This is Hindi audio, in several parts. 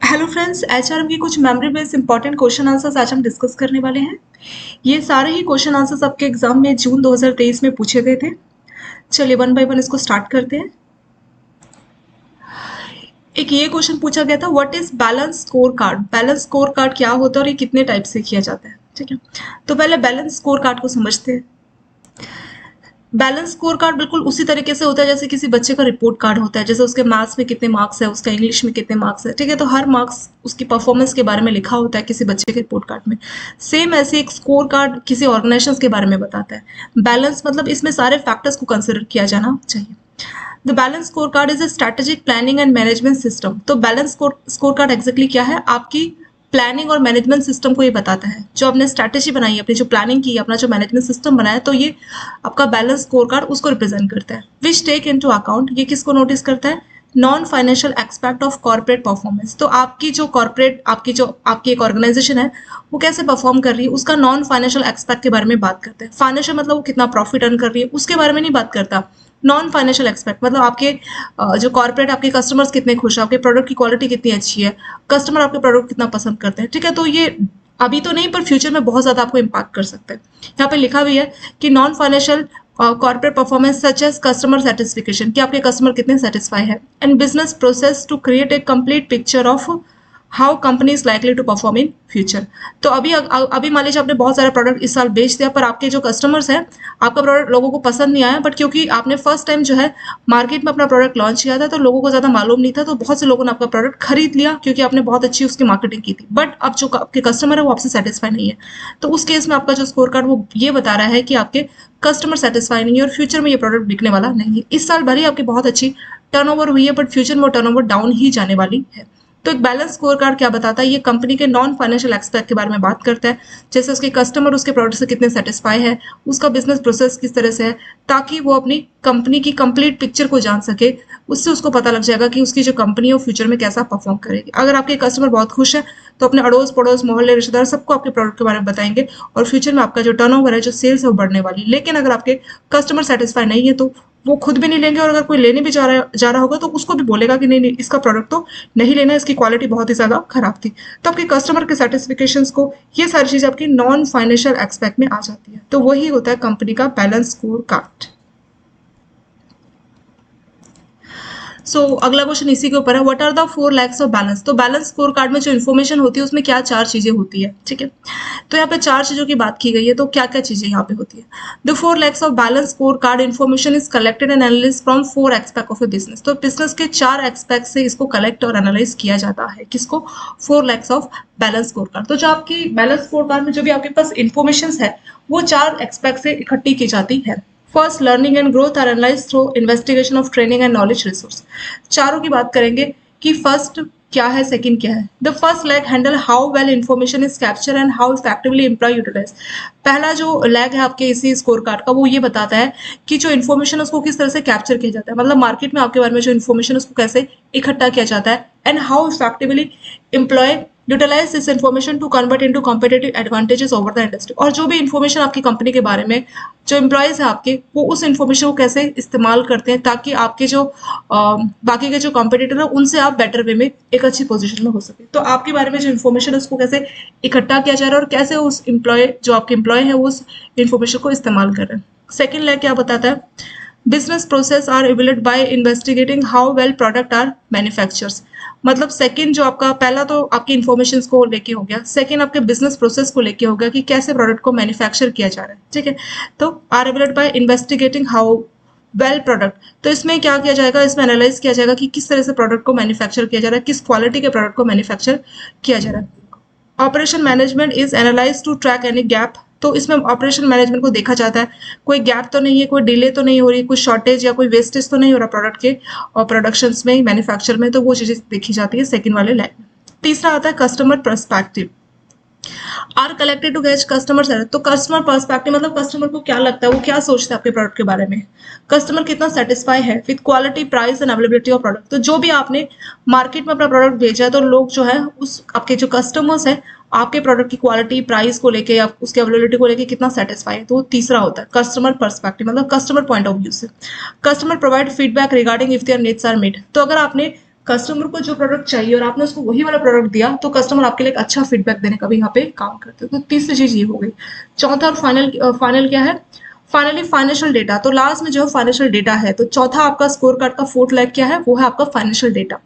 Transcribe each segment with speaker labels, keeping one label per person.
Speaker 1: हेलो फ्रेंड्स, एचआरएम की कुछ memory based important question answers आज हम डिस्कस करने वाले हैं। ये सारे ही क्वेश्चन आंसर्स आपके एग्जाम में जून 2023 में पूछे गए थे। चलिए वन बाय वन इसको स्टार्ट करते हैं। एक ये क्वेश्चन पूछा गया था, what is balance score card. Balance score card क्या होता है और ये कितने टाइप से किया जाता है। ठीक है, तो पहले बैलेंस स्कोर कार्ड को समझते हैं। बैलेंस स्कोर कार्ड बिल्कुल उसी तरीके से होता है जैसे किसी बच्चे का रिपोर्ट कार्ड होता है, जैसे उसके मैथ्स में कितने मार्क्स है, उसका इंग्लिश में कितने मार्क्स है। ठीक है, तो हर मार्क्स उसकी परफॉर्मेंस के बारे में लिखा होता है किसी बच्चे के रिपोर्ट कार्ड में। सेम ऐसे एक स्कोर कार्ड किसी ऑर्गेनाइजेशन के बारे में बताता है। बैलेंस मतलब इसमें सारे फैक्टर्स को कंसिडर किया जाना चाहिए। The balance score card is a strategic planning and management system. तो बैलेंस स्कोर कार्ड एग्जैक्टली क्या है, आपकी प्लानिंग और मैनेजमेंट सिस्टम को ये बताता है। जो आपने स्ट्रैटेजी बनाई है, अपनी जो प्लानिंग की है, अपना जो मैनेजमेंट सिस्टम बनाया, तो ये आपका बैलेंस स्कोर कार्ड उसको रिप्रेजेंट करता है। विच टेक इनटू अकाउंट, ये किसको नोटिस करता है, non financial expect of corporate performance. तो आपकी जो कॉर्पोरेट आपकी एक ऑर्गेनाइजेशन है वो कैसे परफॉर्म कर रही है, उसका नॉन फाइनेंशियल एक्सपेक्ट के बारे में बात करते हैं। फाइनेंशियल मतलब वो कितना प्रॉफिट अर्न कर रही है उसके बारे में नहीं बात करता। नॉन फाइनेंशियल एक्सपेक्ट मतलब आपके जो कॉर्पोरेट, आपके कस्टमर्स कितने खुश हैं, आपके प्रोडक्ट की क्वालिटी कितनी अच्छी है, कस्टमर आपके प्रोडक्ट कितना पसंद करते हैं। ठीक है, तो ये अभी तो नहीं पर फ्यूचर में बहुत ज्यादा आपको इम्पैक्ट कर सकते हैं। यहाँ पे लिखा भी है कि non financial corporate performance such as customer satisfaction, कि आपके कस्टमर कितने सेटिस्फाई है, and business process to create a complete picture of how company is likely to perform in future. तो अभी मान लीजिए आपने बहुत सारे प्रोडक्ट इस साल बेच दिया, पर आपके जो कस्टमर्स हैं, आपका प्रोडक्ट लोगों को पसंद नहीं आया, बट क्योंकि आपने फर्स्ट टाइम जो है मार्केट में अपना प्रोडक्ट लॉन्च किया था, तो लोगों को ज्यादा मालूम नहीं था, तो बहुत से लोगों ने आपका प्रोडक्ट खरीद लिया क्योंकि आपने बहुत अच्छी उसकी मार्केटिंग की थी। बट अब जो आपके कस्टमर है वो आपसे सेटिस्फाई नहीं है, तो उस केस में आपका जो स्कोर कार्ड वो ये बता रहा है कि आपके कस्टमर सेटिस्फाई नहीं है और फ्यूचर में ये प्रोडक्ट बिकने वाला नहीं है। इस साल भले ही आपकी बहुत अच्छी टर्नओवर हुई है, बट फ्यूचर में वो टर्नओवर डाउन ही जाने वाली है। तो एक बैलेंस स्कोर कार्ड क्या बताता है, ये कंपनी के नॉन फाइनेंशियल एक्सपेक्ट के बारे में बात करता है, जैसे उसके कस्टमर उसके प्रोडक्ट से कितने सेटिस्फाई है, उसका बिजनेस प्रोसेस किस तरह से है, ताकि वो अपनी कंपनी की कंप्लीट पिक्चर को जान सके। उससे उसको पता लग जाएगा कि उसकी जो कंपनी है वो फ्यूचर में कैसा परफॉर्म करेगी। अगर आपके कस्टमर बहुत खुश है तो अपने अड़ोस पड़ोस मोहल्ले रिश्तेदार सबको आपके प्रोडक्ट के बारे में बताएंगे और फ्यूचर में आपका जो टर्नओवर है, जो सेल्स है, वो बढ़ने वाली। लेकिन अगर आपके कस्टमर सेटिस्फाई नहीं है तो वो खुद भी नहीं लेंगे, और अगर कोई लेने भी जा रहा होगा तो उसको भी बोलेगा कि नहीं नहीं, इसका प्रोडक्ट तो नहीं लेना, इसकी क्वालिटी बहुत ही ज्यादा खराब थी। तो आपके कस्टमर के सेटिस्फिकेशन को, ये सारी चीजें आपकी नॉन फाइनेंशियल एक्सपेक्ट में आ जाती है। तो वही होता है कंपनी का बैलेंस स्कोर कार्ड। अगला क्वेश्चन इसी के ऊपर है, what are the 4 legs of balance. तो बैलेंस स्कोर कार्ड में जो इन्फॉर्मेशन होती है उसमें क्या 4 चीजें होती है। ठीक है, तो यहाँ पे 4 चीजों की बात की गई है, तो क्या क्या चीजें यहाँ पे होती है। The 4 legs of balance score card information is collected and analysis from 4 aspect of A business. तो बिजनेस के 4 एस्पेक्ट से इसको कलेक्ट और एनालाइज किया जाता है। किसको, 4 legs of balance score card. तो जो आपकी बैलेंस स्कोर कार्ड में जो भी आपके पास इन्फॉर्मेशन है वो 4 एस्पेक्ट से इकट्ठी की जाती है। First, learning and growth are analyse through investigation of training and knowledge resource. चारों की बात करेंगे कि फर्स्ट क्या है, सेकंड क्या है। The first leg handle how well information is capture and how effectively employ utilise. पहला जो लैग है आपके इसी स्कोर कार्ड का, वो ये बताता है कि जो इन्फॉर्मेशन उसको किस तरह से कैप्चर किया जाता है, मतलब मार्केट में आपके बारे में जो इन्फॉर्मेशन उसको कैसे इकट्ठा किया जाता है, and how effectively employ utilise this information to convert into competitive advantages over the industry. और जो भी इन्फॉर्मेशन आपकी कंपनी के बारे में, जो एम्प्लॉयज है आपके, वो उस इन्फॉर्मेशन को कैसे इस्तेमाल करते हैं ताकि आपके जो बाकी के जो कॉम्पिटिटर है उनसे आप बेटर वे में एक अच्छी पोजीशन में हो सके। तो आपके बारे में जो इन्फॉर्मेशन है उसको कैसे इकट्ठा किया जा रहा है और कैसे उस जो आपके एम्प्लॉय है वो उस इन्फॉर्मेशन को इस्तेमाल कर रहे हैं। सेकेंड लैग क्या बताता है, business process are evaluated by investigating how well product are manufactures. मतलब सेकंड जो आपका, पहला तो आपकी इन्फॉर्मेशन को लेके हो गया, सेकंड आपके बिजनेस प्रोसेस को लेके हो गया कि कैसे प्रोडक्ट को मैन्युफैक्चर किया जा रहा है। ठीक है, तो are evaluated by investigating how well product, तो इसमें क्या किया जाएगा, इसमें एनालाइज किया जाएगा कि किस तरह से प्रोडक्ट को मैन्युफैक्चर किया जा रहा है, किस क्वालिटी के प्रोडक्ट को मैन्युफैक्चर किया जा रहा है। Operation management is analyse to track any gap. तो इसमें ऑपरेशन मैनेजमेंट को देखा जाता है, कोई गैप तो नहीं है, कोई डिले तो नहीं हो रही, कोई शॉर्टेज या कोई वेस्टेज तो नहीं हो रहा प्रोडक्ट के और प्रोडक्शन में, मैन्युफैक्चर में, तो वो चीजें देखी जाती है सेकंड वाले लाइन में। तीसरा आता है customer perspective, are collected to gauge customer. तो कस्टमर पर्सपेक्टिव मतलब कस्टमर को क्या लगता है, वो क्या सोचता है आपके प्रोडक्ट के बारे में, कस्टमर कितना सेटिस्फाई है with quality, price and availability of product. तो जो भी आपने मार्केट में अपना प्रोडक्ट भेजा है तो लोग जो है उस आपके जो कस्टमर्स है आपके प्रोडक्ट की क्वालिटी, प्राइस को लेके या उसकी अवेलेबिलिटी को लेके कितना सेटिस्फाई है। तो तीसरा होता है कस्टमर पर्सपेक्टिव, मतलब कस्टमर पॉइंट ऑफ व्यू से। Customer provide feedback regarding if their needs are meet. तो अगर आपने कस्टमर को जो प्रोडक्ट चाहिए और आपने उसको वही वाला प्रोडक्ट दिया तो कस्टमर आपके लिए एक अच्छा फीडबैक देने का भी यहाँ पे काम करते हैं। तो तीसरी चीज ये हो गई। चौथा और फाइनल क्या है? Finally financial data. तो लास्ट में जो फाइनेंशियल डेटा है, तो चौथा आपका स्कोर कार्ड का फोर्थ लेग क्या है? वो है आपका फाइनेंशियल डेटा।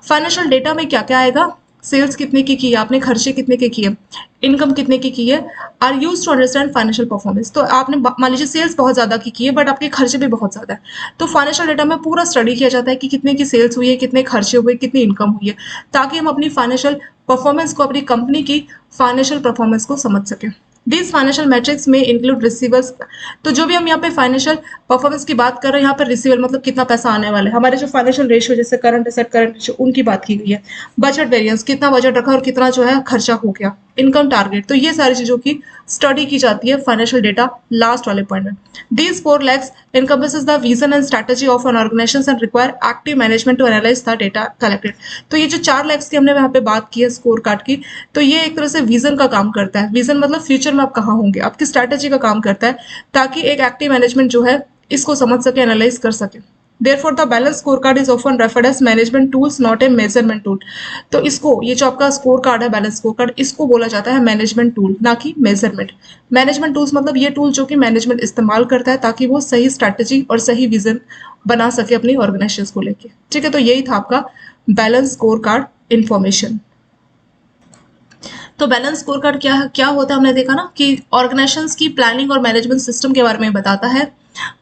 Speaker 1: फाइनेंशियल डेटा में क्या क्या आएगा? सेल्स कितने की है आपने, खर्चे कितने के किए, इनकम कितने की है, are use to understand financial performance. तो आपने मान लीजिए सेल्स बहुत ज्यादा की है बट आपके खर्चे भी बहुत ज्यादा है, तो फाइनेंशियल डेटा में पूरा स्टडी किया जाता है कि कितने की सेल्स हुई है, कितने खर्चे हुए, कितनी इनकम हुई है, ताकि हम अपनी फाइनेंशियल परफॉर्मेंस को, अपनी कंपनी की फाइनेंशियल परफॉर्मेंस को समझ सकें। दीज फाइनेंशियल मैट्रिक्स में इंक्लूड रिसीवर्स। तो जो भी हम यहाँ पे फाइनेंशियल परफॉर्मेंस की बात कर रहे हैं, यहाँ पर रिसीवर मतलब कितना पैसा आने वाला है, हमारे जो फाइनेंशियल रेशियो जैसे करंट एसेट, करंट रेशियो, उनकी बात की गई है। बजट वेरिएंस, कितना बजट रखा और कितना जो है खर्चा हो गया, इनकम टारगेट, तो ये सारी चीजों की स्टडी की जाती है फाइनेंशियल डेटा लास्ट वाले पॉइंट में। These four legs encompasses the vision and strategy of an organization and require active management to analyze the data collected। तो ये जो 4 लेग्स की हमने यहाँ पे बात की है स्कोर कार्ड की, तो ये एक तरह से विजन का काम करता है। विजन मतलब फ्यूचर में आप कहाँ होंगे, आपकी स्ट्रैटेजी का काम करता है, ताकि एक एक्टिव मैनेजमेंट जो है इसको समझ सके, एनालाइज कर सके। Therefore, the balanced scorecard is often referred as management tools, not a measurement tool। तो इसको, ये जो आपका स्कोर कार्ड है, बैलेंस स्कोर कार्ड, इसको बोला जाता है मैनेजमेंट टूल, ना कि मेजरमेंट। मैनेजमेंट टूल्स मतलब ये टूल जो कि मैनेजमेंट इस्तेमाल करता है ताकि वो सही स्ट्रैटेजी और सही विजन बना सके अपनी ऑर्गेनाइजेशन को लेके। ठीक है, तो यही था आपका बैलेंस स्कोर कार्ड इन्फॉर्मेशन। तो बैलेंस स्कोर कार्ड क्या क्या होता है, हमने देखा ना कि ऑर्गेनाइजेशंस की प्लानिंग और मैनेजमेंट सिस्टम के बारे में बताता है।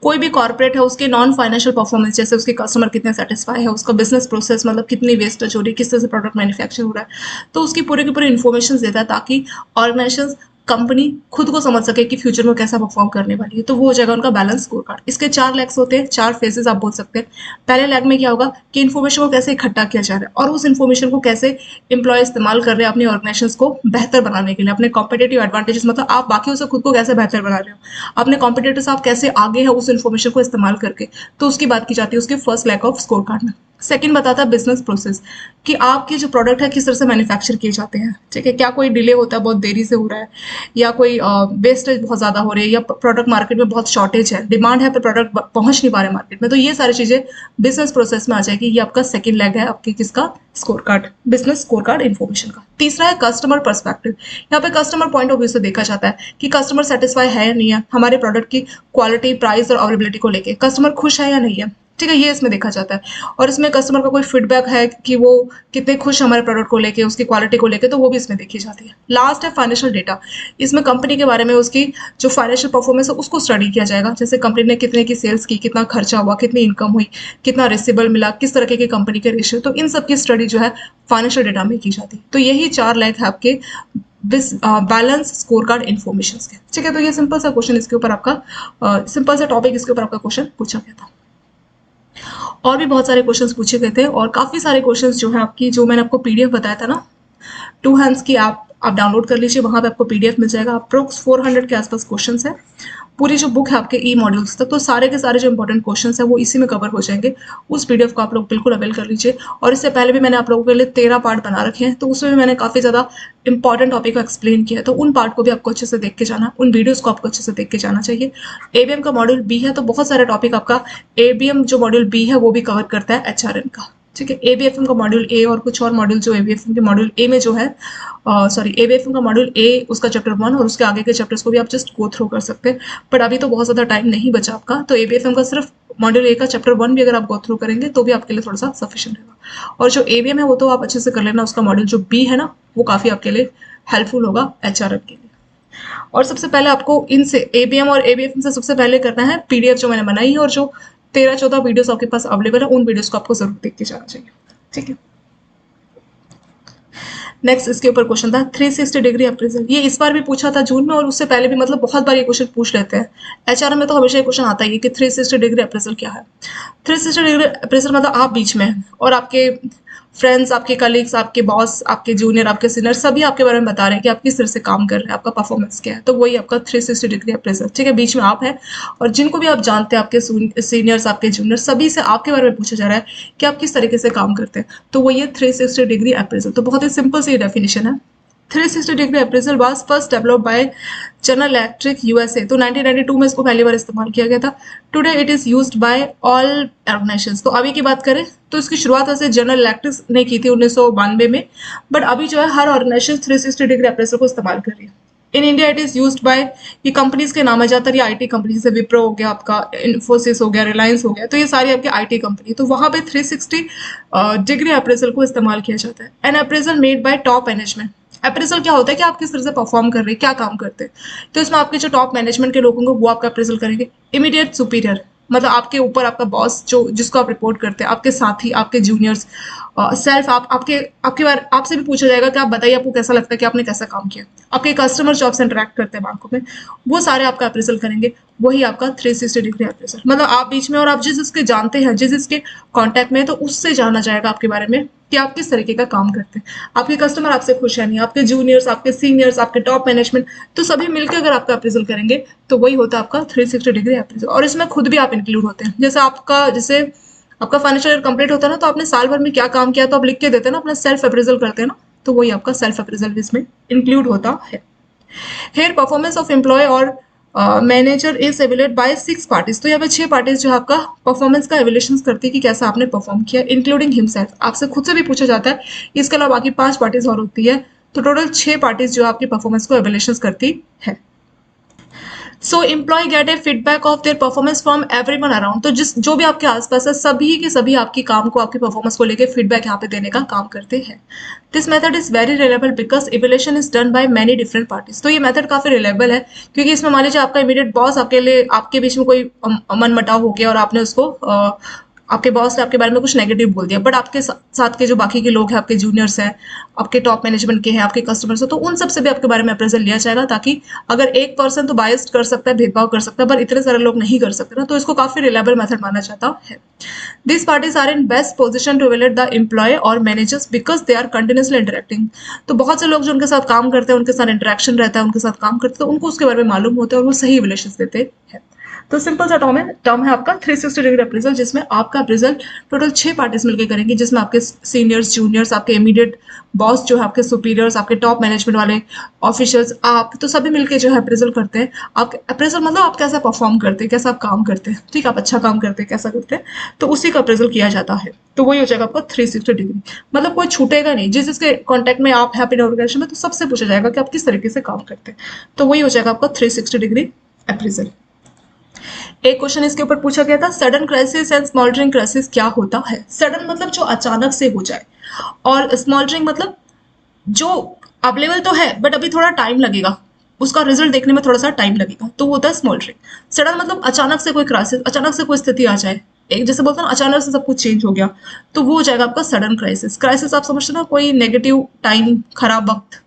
Speaker 1: कोई भी कॉर्पोरेट है उसके नॉन फाइनेंशियल परफॉर्मेंस, जैसे उसके कस्टमर कितने सेटिस्फाई है, उसका बिजनेस प्रोसेस मतलब कितनी वेस्टेज हो रही है, किस तरह से प्रोडक्ट मैन्युफैक्चर हो रहा है, तो उसकी पूरी की पूरी इन्फॉर्मेशन देता है ताकि ऑर्गेनाइजेशन, कंपनी खुद को समझ सके कि फ्यूचर में कैसा परफॉर्म करने वाली है। तो वो हो जाएगा उनका बैलेंस स्कोर कार्ड। इसके 4 लेग्स होते हैं, 4 फेजेस आप बोल सकते हैं। पहले लेग में क्या होगा कि इन्फॉर्मेशन को कैसे इकट्ठा किया जा रहा है और उस इन्फॉर्मेशन को कैसे एम्प्लॉय इस्तेमाल कर रहे हैं अपनी ऑर्गेनाइजेशन को बेहतर बनाने के लिए, अपने कॉम्पिटेटिव एडवांटेजेस, मतलब आप बाकियों से खुद को कैसे बेहतर बना रहे हो, अपने कॉम्पिटेटर्स आप कैसे आगे है उस इन्फॉर्मेशन को इस्तेमाल करके, तो उसकी बात की जाती है उसके first leg off score card में। सेकंड बताता है बिजनेस प्रोसेस, कि आपके जो प्रोडक्ट है किस तरह से मैन्युफैक्चर किए जाते हैं। ठीक है, क्या कोई डिले होता है, बहुत देरी से हो रहा है, या कोई वेस्टेज बहुत ज्यादा हो रही है, या प्रोडक्ट मार्केट में बहुत शॉर्टेज है, डिमांड है पर प्रोडक्ट पहुंच नहीं पा रहे मार्केट में, तो ये सारी चीजें बिजनेस प्रोसेस में आ जाएगी। ये आपका सेकंड लेग है आपके किसका, score card, business score card information का। तीसरा है कस्टमर पर्सपेक्टिव। यहाँ पे कस्टमर पॉइंट ऑफ व्यू से देखा जाता है कि कस्टमर सेटिस्फाई है या नहीं है हमारे प्रोडक्ट की क्वालिटी, प्राइस और अवेलेबिलिटी को लेके, कस्टमर खुश है या नहीं है। ठीक है, ये इसमें देखा जाता है। और इसमें कस्टमर का कोई फीडबैक है कि वो कितने खुश हमारे प्रोडक्ट को लेके, उसकी क्वालिटी को लेके, तो वो भी इसमें देखी जाती है। लास्ट है फाइनेंशियल डेटा। इसमें कंपनी के बारे में, उसकी जो फाइनेंशियल परफॉर्मेंस है उसको स्टडी किया जाएगा, जैसे कंपनी ने कितने की सेल्स की, कितना खर्चा हुआ, कितनी इनकम हुई, कितना रिसीवेबल मिला, किस तरह की कंपनी के रेशियो, तो इन सब की स्टडी जो है फाइनेंशियल डेटा में की जाती है। तो यही 4 लेग है आपके बैलेंस स्कोर कार्ड इन्फॉर्मेशन के। ठीक है, तो ये सिंपल सा क्वेश्चन इसके ऊपर आपका, सिंपल सा टॉपिक इसके ऊपर आपका क्वेश्चन पूछा गया था। और भी बहुत सारे क्वेश्चंस पूछे गए थे और काफी सारे क्वेश्चंस जो है आपकी, जो मैंने आपको पीडीएफ बताया था ना, 2 हैंड्स की आप डाउनलोड कर लीजिए, वहां पे आपको पीडीएफ मिल जाएगा। अप्रोक्स 400 के आसपास क्वेश्चंस है। पूरी जो बुक है आपके ई मॉड्यूल्स तक, तो सारे के सारे जो इंपॉर्टेंट क्वेश्चंस है वो इसी में कवर हो जाएंगे। उस पीडीएफ को आप लोग बिल्कुल अवेल कर लीजिए। और इससे पहले भी मैंने आप लोगों के लिए 13 पार्ट बना रखे हैं, तो उसमें भी मैंने काफी ज्यादा इंपॉर्टेंट टॉपिक को एक्सप्लेन किया है, तो उन पार्ट को भी आपको अच्छे से देख के जाना, उन वीडियोस को आपको अच्छे से देख के जाना चाहिए। एबीएम का मॉड्यूल बी है, तो बहुत सारे टॉपिक आपका एबीएम जो मॉड्यूल बी है वो भी कवर करता है एचआरएम का। ठीक है, एबीएफएम का मॉड्यूल ए और कुछ और मॉड्यूल जो एबीएफएम के मॉड्यूल ए में जो है, सॉरी एबीएफएम का मॉड्यूल ए उसका चैप्टर 1 और उसके आगे के चैप्टर्स को भी आप जस्ट गो थ्रू कर सकते हैं। बट अभी तो बहुत ज्यादा टाइम नहीं बचा आपका, तो एबीएफएम का सिर्फ मॉड्यूल ए का चैप्टर 1 भी अगर आप गो थ्रू करेंगे तो भी आपके लिए थोड़ा सा सफिशिएंट रहेगा। और जो एबीएम है वो तो आप अच्छे से कर लेना, उसका मॉड्यूल जो बी है ना वो काफी आपके लिए हेल्पफुल होगा एचआरएम के लिए। और सबसे पहले आपको इनसे एबीएम और एबीएफएम से सबसे पहले करना है पीडीएफ जो मैंने बनाई है, और जो 13-14 वीडियोस आपके पास अवेलेबल है उन वीडियोस को आपको जरूर देख के जाना चाहिए। ठीक है, नेक्स्ट इसके ऊपर क्वेश्चन था 360 डिग्री अप्रेजल। ये इस बार भी पूछा था जून में, और उससे पहले भी, मतलब बहुत बार ये क्वेश्चन पूछ लेते हैं एचआर में, तो हमेशा ये क्वेश्चन आता है कि 360 डिग्री अप्रेजल क्या है। 360 डिग्री अप्रेजल मतलब आप बीच में हैं और आपके फ्रेंड्स, आपके कलीग्स, आपके बॉस, आपके जूनियर, आपके सीनियर सभी आपके बारे में बता रहे हैं कि आप किस तरह से काम कर रहे हैं, आपका परफॉर्मेंस क्या है, तो वही आपका 360 डिग्री अप्रेजल। ठीक है, बीच में आप हैं और जिनको भी आप जानते हैं, आपके सीनियर्स, आपके जूनियर, सभी से आपके बारे में पूछा जा रहा है कि आप किस तरीके से काम करते हैं, तो वो ये 360 डिग्री अप्रेजल। तो बहुत ही सिंपल सी डेफिनेशन है। 360 degree appraisal was first developed by general electric USA. तो 1992 में इसको पहली बार इस्तेमाल किया गया था। Today it is used by all organisations. तो अभी की बात करें तो इसकी शुरुआत वैसे जनरल इलेक्ट्रिक ने की थी 1992 में, बट अभी जो है हर ऑर्गेनाइजेशन 360 डिग्री अप्रेजल को इस्तेमाल कर रही है। In India it is used by, ये कंपनीज के नाम है ज्यादातर, ये आईटी कंपनी जैसे विप्रो हो गया, आपका इन्फोसिस हो गया, रिलायंस हो गया, तो ये सारी आपकी आईटी कंपनी, तो वहां पे 360 डिग्री अप्रेजल को इस्तेमाल किया जाता है। An appraisal made by top management. Appraisal क्या होता है कि आप किस तरह से परफॉर्म कर रहे हैं, क्या काम करते हैं, तो इसमें आपके जो टॉप मैनेजमेंट के लोग होंगे वो आपका अप्रेजल करेंगे। इमीडिएट सुपीरियर मतलब आपके ऊपर आपका बॉस जो जिसको आप रिपोर्ट करते हैं, आपके साथी, आपके जूनियर्स, सेल्फ, आपके बारे आपसे भी पूछा जाएगा कि आप बताइए आपको कैसा लगता है कि आपने कैसा काम किया। आपके कस्टमर जो आपसे इंटरेक्ट करते हैं बैंकों में, वो सारे आपका अप्रेजल करेंगे। वही आपका 360 डिग्री अप्रेजल, मतलब आप बीच में और आप जिस जिसके जानते हैं, जिस जिसके कांटेक्ट में है, तो उससे जाना जाएगा आपके बारे में कि आप किस तरीके का काम करते हैं। आपके कस्टमर आपसे खुश है नहीं, आपके जूनियर्स, आपके सीनियर्स, आपके टॉप मैनेजमेंट, तो सभी मिलकर अगर आपका अप्रेजल करेंगे तो वही होता है आपका 360 डिग्री अप्रेजल। और इसमें खुद भी आप इंक्लूड होते हैं। जैसे आपका फाइनेंशियल ईयर कंप्लीट होता है ना, तो आपने साल भर में क्या काम किया तो आप लिख के देते हैं ना, अपना सेल्फ अप्रेजल करते हैं ना, तो वही आपका सेल्फ अप्रेजल भी इसमें इंक्लूड होता है। हेयर परफॉर्मेंस ऑफ एम्प्लॉय और मैनेजर इज एवेलेड बाय 6 पार्टीज। तो यहाँ पे 6 पार्टीज जो है आपका परफॉर्मेंस का एवेल्यूशन करती है कि कैसा आपने परफॉर्म किया, इंक्लूडिंग हिमसेल्फ, आपसे खुद से भी पूछा जाता है। इसके अलावा बाकी 5 पार्टीज और होती है, तो टोटल 6 पार्टीज जो आपकी परफॉर्मेंस को एवेल्यूशन करती है। So employee get a feedback of their performance from everyone around. तो जो भी आपके आसपास है, सभी के सभी आपकी काम को, आपकी परफॉर्मेंस को लेकर फीडबैक यहाँ पे देने का काम करते हैं। This method is very reliable because evaluation is done by many different parties. तो ये मेथड काफी रिलेबल है क्योंकि इसमें मान लीजिए आपका इमीडिएट बॉस आपके बीच में कोई मनमुटाव हो गया और आपने उसको आपके बॉस ने आपके बारे में कुछ नेगेटिव बोल दिया, बट आपके साथ के जो बाकी के लोग हैं, आपके जूनियर्स हैं, आपके टॉप मैनेजमेंट के हैं, आपके कस्टमर्स हैं, तो उन सबसे भी आपके बारे में अप्रेजल लिया जाएगा, ताकि अगर एक पर्सन तो बायस्ड कर सकता है, भेदभाव कर सकता है, पर इतने सारे लोग नहीं कर सकते ना, तो इसको काफी रिलायबल मेथड माना जाता है। This parties are in best position to evaluate the employee और managers because they are continuously interacting. तो बहुत से लोग जो उनके साथ काम करते हैं, उनके साथ इंटरेक्शन रहता है, उनके साथ काम करते हैं, तो उनको उसके बारे में मालूम होता है और वो सही इवेल्यूशन देते हैं। तो सिंपल सा टर्म है आपका 360 डिग्री अप्रेजल, जिसमें आपका अप्रेजल टोटल 6 पार्टीज मिलकर करेंगे, जिसमें आपके सीनियर्स, जूनियर्स, आपके इमीडिएट बॉस जो है, आपके सुपीरियर्स, आपके टॉप मैनेजमेंट वाले ऑफिशियल्स, आप तो सभी मिलकर जो है अप्रेजल करते हैं। आप अप्रेजल मतलब आप कैसा परफॉर्म करते हैं, कैसा आप काम करते हैं, ठीक, आप अच्छा काम करते हैं, कैसा करते हैं, तो उसी का अप्रेजल किया जाता है। तो वही हो जाएगा आपका 360 डिग्री, मतलब कोई छूटेगा नहीं। जिसके कॉन्टेक्ट में आप है अपने ऑर्गेनाइजेशन में, तो सबसे पूछा जाएगा कि आप किस तरीके से काम करते हैं, तो वही हो जाएगा आपका 360 डिग्री अप्रेजल। एक क्वेश्चन इसके ऊपर पूछा गया था, सडन क्राइसिस एंड स्मॉल्डरिंग क्राइसिस क्या होता है। सडन मतलब जो अचानक से हो जाए, और स्मॉल्डरिंग मतलब जो अवेलेबल तो है बट अभी थोड़ा टाइम लगेगा, उसका रिजल्ट देखने में थोड़ा सा टाइम लगेगा, तो वो होता है स्मॉल्डरिंग। सडन मतलब अचानक से कोई क्राइसिस, अचानक से कोई स्थिति आ जाए, एक जैसे बोलते हैं ना अचानक से सब कुछ चेंज हो गया, तो वो हो जाएगा आपका सडन क्राइसिस। क्राइसिस आप समझते ना, कोई नेगेटिव टाइम, खराब वक्त,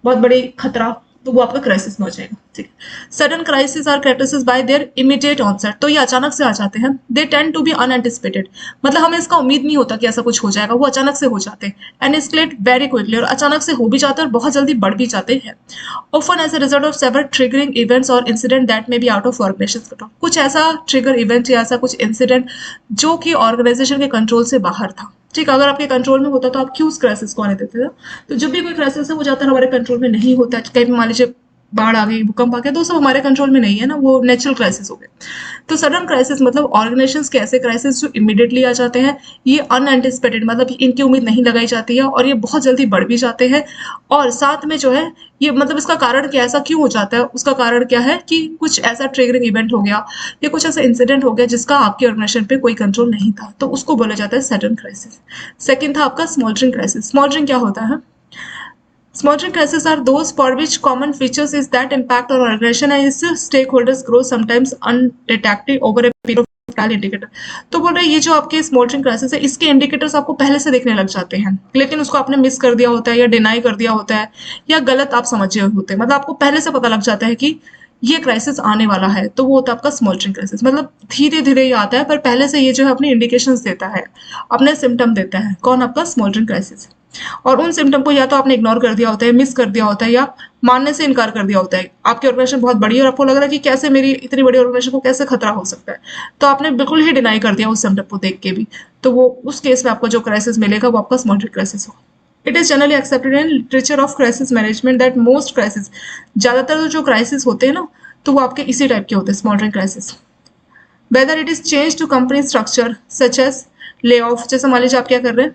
Speaker 1: बहुत बड़ी खतरा, तो वो आपका क्राइसिस में हो जाएगा, ठीक है। Sudden crisis are characterised by their immediate onset. तो ये अचानक से आ जाते हैं। They tend to be unanticipated, मतलब हमें इसका उम्मीद नहीं होता कि ऐसा कुछ हो जाएगा, वो अचानक से हो जाते हैं। एंड एस्केलेट वेरी क्विकली, और अचानक से हो भी जाते हैं और बहुत जल्दी बढ़ भी जाते हैं। Often as a result of several triggering events और incident that may be out of organization control. कुछ ऐसा ट्रिगर इवेंट या ऐसा कुछ इंसिडेंट जो कि ऑर्गेनाइजेशन के कंट्रोल से बाहर था, ठीक, अगर आपके कंट्रोल में होता तो आप क्यों उस क्राइसिस को आने देते थे। तो जब भी कोई क्राइसिस है वो जाता है हमारे कंट्रोल में नहीं होता है, कहीं मान लीजिए बाढ़ आ गई, भूकंप आ गया, तो सब हमारे कंट्रोल में नहीं है ना, वो नेचुरल क्राइसिस हो गए। तो सडन क्राइसिस मतलब ऑर्गेनाइजेशंस के ऐसे क्राइसिस जो इमीडिएटली आ जाते हैं, ये अनएंटिसिपेटेड मतलब इनकी उम्मीद नहीं लगाई जाती है, और ये बहुत जल्दी बढ़ भी जाते हैं। और साथ में जो है ये मतलब इसका कारण क्या, ऐसा क्यों हो जाता है, उसका कारण क्या है कि कुछ ऐसा ट्रिगरिंग इवेंट हो गया या कुछ ऐसा इंसिडेंट हो गया जिसका आपके ऑर्गेनाइजेशन पे कोई कंट्रोल नहीं था, तो उसको बोला जाता है सडन क्राइसिस। सेकेंड था आपका स्मॉल्डरिंग क्राइसिस। स्मॉल्डरिंग क्या होता है? Smoldering crises are those for which common features is that impact on organization and its stakeholders grow sometimes undetected over a period of time indicator। तो बोल रहे ये जो आपके स्मोल्डरिंग क्राइसिस है, इसके इंडिकेटर्स आपको पहले से देखने लग जाते हैं, लेकिन उसको आपने मिस कर दिया होता है या डिनाई कर दिया होता है या गलत आप समझे होते हैं, मतलब आपको पहले से पता लग जाता है कि ये क्राइसिस आने वाला है, तो वो होता है आपका स्मॉल्डरिंग क्राइसिस। मतलब धीरे धीरे ये आता है पर पहले से ये जो है अपने इंडिकेशंस देता है, अपने सिम्टम देता है। कौन? आपका स्मॉल्डरिंग क्राइसिस। और उन सिम्टम को या तो आपने इग्नोर कर दिया होता है, मिस कर दिया होता है, या मानने से इनकार कर दिया होता है। आपकी ऑर्गेनाइजेशन बहुत बड़ी है और आपको लग रहा है कि कैसे मेरी इतनी बड़ी ऑर्गेनाइजेशन को कैसे खतरा हो सकता है, तो आपने बिल्कुल ही डिनाई कर दिया उस सिम्टम को देख के भी, तो वो उस केस में आपको जो क्राइसिस मिलेगा वो आपका स्मॉल्डरिंग क्राइसिस होगा। It is generally accepted in literature of crisis management that most crisis, ज्यादातर जो क्राइसिस होते हैं ना तो वो आपके इसी टाइप के होते हैं, smouldering crisis. Whether it is change to company structure such as lay off, जैसे मान लीजिए आप क्या कर रहे हैं,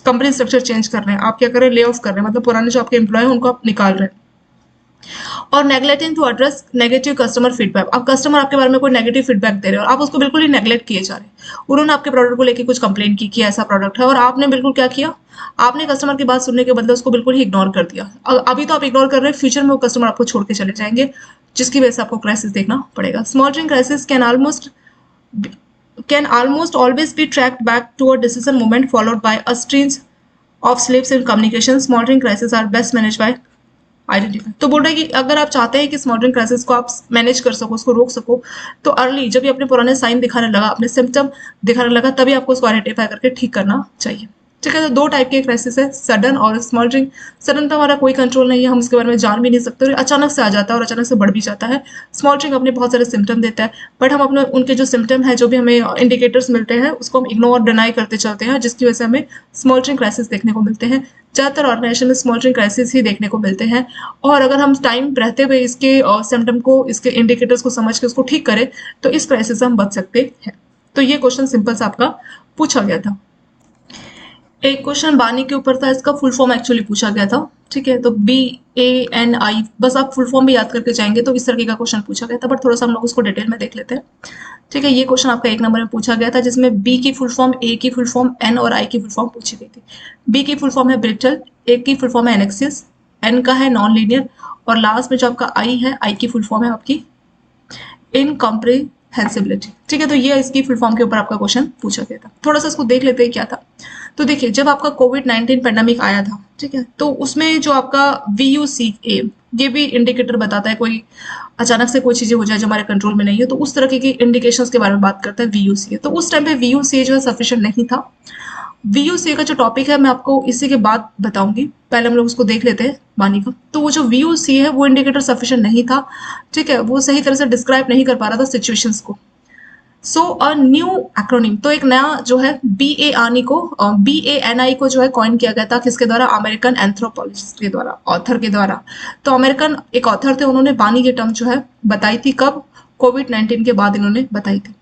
Speaker 1: कंपनी स्ट्रक्चर चेंज कर रहे हैं, आप क्या कर रहे हैं, ले ऑफ कर रहे हैं, मतलब पुराने जो आपके एम्प्लॉय हैं उनको आप निकाल रहे हैं। और neglecting to address negative customer feedback, अब कस्टमर आपके बारे में कोई नेगेटिव फीडबैक दे रहे हो और आप उसको बिल्कुल ही नेग्लेक्ट किए जा रहे हैं। उन्होंने आपके प्रोडक्ट को लेकर कुछ कंप्लेन की कि ऐसा प्रोडक्ट है और आपने बिल्कुल क्या किया, आपने कस्टमर की बात सुनने के बदले उसको बिल्कुल ही इग्नोर कर दिया। अभी तो आप इग्नोर कर रहे हैं, फ्यूचर में वो कस्टमर आपको छोड़ के चले जाएंगे, जिसकी वजह से आपको क्राइसिस देखना पड़ेगा। स्मॉल्डरिंग crisis can almost always be tracked back to a decision moment followed by a string of slips in communication. Smoldering crises are best managed by identify. तो बोल रहे हैं कि अगर आप चाहते हैं कि स्मॉल्डरिंग क्राइसिस को आप मैनेज कर सको, उसको रोक सको, तो अर्ली जब ये अपने पुराने साइन दिखाने लगा, अपने सिम्टम दिखाने लगा, तभी आपको उसको आइडेंटिफाई करके ठीक करना चाहिए। ठीक है, तो दो टाइप के क्राइसिस है, सडन और स्मॉल्डरिंग। सडन तो हमारा कोई कंट्रोल नहीं है, हम उसके बारे में जान भी नहीं सकते, अचानक से आ जाता है और अचानक से बढ़ भी जाता है। स्मॉल्डरिंग अपने बहुत सारे सिम्टम देता है, बट हम अपने उनके जो सिम्टम है, जो भी हमें इंडिकेटर्स मिलते हैं, उसको हम इग्नोर डिनाई करते चलते हैं, जिसकी वजह से हमें स्मॉल्डरिंग क्राइसिस देखने को मिलते हैं। ज़्यादातर ऑर्गेनाइजेशन में स्मॉल्डरिंग क्राइसिस ही देखने को मिलते हैं, और अगर हम टाइम रहते हुए इसके सिम्टम को, इसके इंडिकेटर्स को समझ के उसको ठीक करें, तो इस क्राइसिस से हम बच सकते हैं। तो ये क्वेश्चन सिंपल सा आपका पूछा गया था। एक क्वेश्चन बानी के ऊपर था, इसका फुल फॉर्म एक्चुअली पूछा गया था। ठीक है, तो BANI, बस आप फुल फॉर्म भी याद करके जाएंगे तो इस तरीके का क्वेश्चन पूछा गया था, बट थोड़ा सा हम लोग उसको डिटेल में देख लेते हैं। ठीक है, ये क्वेश्चन आपका 1 नंबर में पूछा गया था, जिसमें B की फुल फॉर्म, A की फुल फॉर्म, N और I की फुल फॉर्म पूछी गई थी। B की फुल फॉर्म है ब्रिटल, A की फुल फॉर्म है एनेक्सिस, N का है नॉन लीनियर, और लास्ट में जो आपका I है, I की फुल फॉर्म है आपकी इनकम्प्रिहेंसिबिलिटी। ठीक है, तो ये इसकी फुल फॉर्म के ऊपर आपका क्वेश्चन पूछा गया था। थोड़ा सा इसको देख लेते हैं क्या था। तो देखिए, जब आपका कोविड-19 पेंडेमिक आया था, ठीक है, तो उसमें जो आपका VUCA, ये भी इंडिकेटर बताता है, कोई अचानक से कोई चीजें हो जाए जो हमारे कंट्रोल में नहीं है, तो उस तरह के इंडिकेशंस के बारे में बात करता है VUCA। तो उस टाइम पे VUCA जो है सफिशिएंट नहीं था। VUCA का जो टॉपिक है मैं आपको इसी के बाद बताऊंगी, पहले हम लोग उसको देख लेते हैं बानी का। तो वो जो VUCA है वो इंडिकेटर सफिशिएंट नहीं था। ठीक है, वो सही तरह से डिस्क्राइब नहीं कर पा रहा था सिचुएशंस को। सो अ न्यू एक्रोनिम, तो एक नया जो है BANI को जो है कॉइन किया गया था, किसके द्वारा, अमेरिकन एंथ्रोपोलॉजिस्ट के द्वारा, ऑथर के द्वारा। तो अमेरिकन एक ऑथर थे, उन्होंने बानी की टर्म जो है बताई थी, कब, कोविड-19 के बाद इन्होंने बताई थी।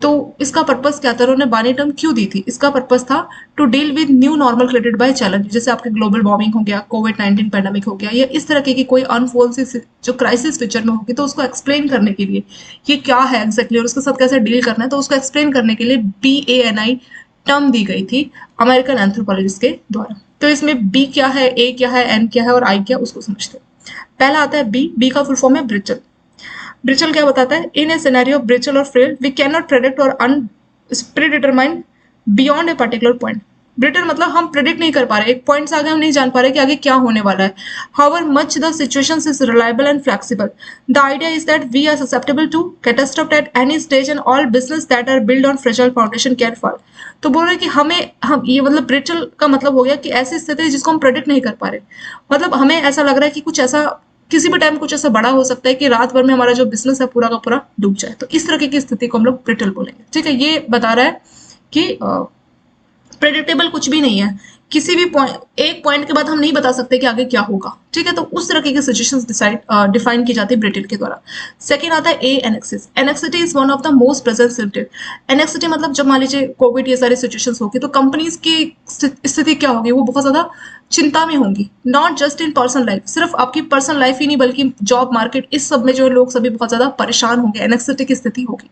Speaker 1: तो इसका पर्पस क्या था, उन्होंने बानी टर्म क्यों दी थी, इसका पर्पस था to deal with new normal created by challenge, जैसे आपके ग्लोबल वार्मिंग हो गया, कोविड-19 पैंडेमिक हो गया, या इस तरह की कोई अनफोर्सिड जो क्राइसिस फ्यूचर में होगी, तो उसको एक्सप्लेन करने के लिए ये क्या है एग्जैक्टली और उसके साथ कैसे डील करना है, तो उसको एक्सप्लेन करने के लिए BANI टर्म दी गई थी अमेरिकन एंथ्रोपोलॉजिस्ट के द्वारा। तो इसमें B क्या है, A क्या है, N क्या है और I क्या, उसको समझते हैं। पहला आता है B का फुल फॉर्म है ब्रिचल। ब्रिचल क्या बताता है, इन ए सिनेरियो ब्रिचल और frail we can not predict और predetermine beyond a particular point. Brittle मतलब हम प्रेडिक्ट नहीं कर पा रहे, एक पॉइंट से आगे हम नहीं जान पा रहे कि आगे क्या होने वाला है। However much the situations is reliable and flexible, the idea is that we are susceptible to catastrophe at any stage and all business that are build on fragile foundation can fall. तो बोल रहे हैं कि हम ये मतलब ब्रिटल का मतलब हो गया कि ऐसी स्थिति जिसको हम प्रेडिक्ट नहीं कर पा रहे, मतलब हमें ऐसा लग रहा है कि कुछ ऐसा, किसी भी टाइम कुछ ऐसा बड़ा हो सकता है कि रात भर में हमारा जो बिजनेस है पूरा का पूरा डूब जाए। तो इस तरह की स्थिति को हम लोग ब्रिटल बोलेंगे। ठीक है, ये बता रहा है कि प्रेडिक्टेबल कुछ भी नहीं है, किसी भी एक पॉइंट के बाद हम नहीं बता सकते कि आगे क्या होगा। ठीक है, तो उस तरह की सिचुएशंस डिफाइन की जाती है ब्रिटल के द्वारा। सेकंड आता है A, anxious. Anxiety is one of the most present symptom. Anxiety मतलब जब मान लीजिए कोविड ये सारी सिचुएशंस होगी, तो कंपनीज की स्थिति क्या होगी, वो बहुत ज्यादा चिंता में होंगी, not just in personal life, सिर्फ आपकी पर्सनल लाइफ ही नहीं बल्कि जॉब मार्केट, इस सब में जो लोग सभी बहुत ज्यादा परेशान होंगे, एनेक्सिटी की स्थिति होगी।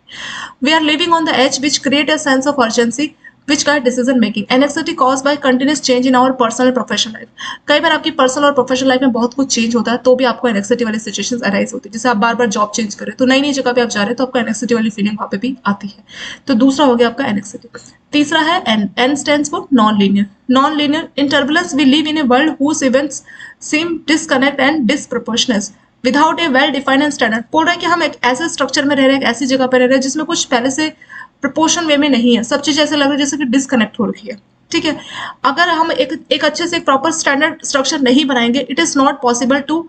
Speaker 1: We are living on the edge which create a sense of urgency which guide decision making. Anxiety caused by continuous change in our personal and professional life. कई बार आपकी पर्सनल और प्रोफेशनल लाइफ में बहुत कुछ चेंज होता है, तो भी आपको एनेक्सिटी वाली सिचुएशंस अराइज होती है। जैसे आप बार बार जॉब चेंज करें, तो नई नई जगह पे आप जा रहे हैं, तो आपको एनेक्सिटी वाली फीलिंग वहां पे भी आती है। तो दूसरा हो गया आपका एनेक्सिटी। तीसरा है N stands for non linear. Non linear, in turbulence we live in a world whose events seem disconnect and disproportional without a well defined and standard. बोल रहा है कि हम एक ऐसे स्ट्रक्चर में रह रहे हैं, एक ऐसी जगह पर रह रहे हैं जिसमें कुछ पहले से प्रोपोर्शन वे में नहीं है, सब चीज ऐसे लग रहा है जैसे कि डिसकनेक्ट हो रखी है। ठीक है, अगर हम एक अच्छे से प्रॉपर स्टैंडर्ड स्ट्रक्चर नहीं बनाएंगे, it is not possible to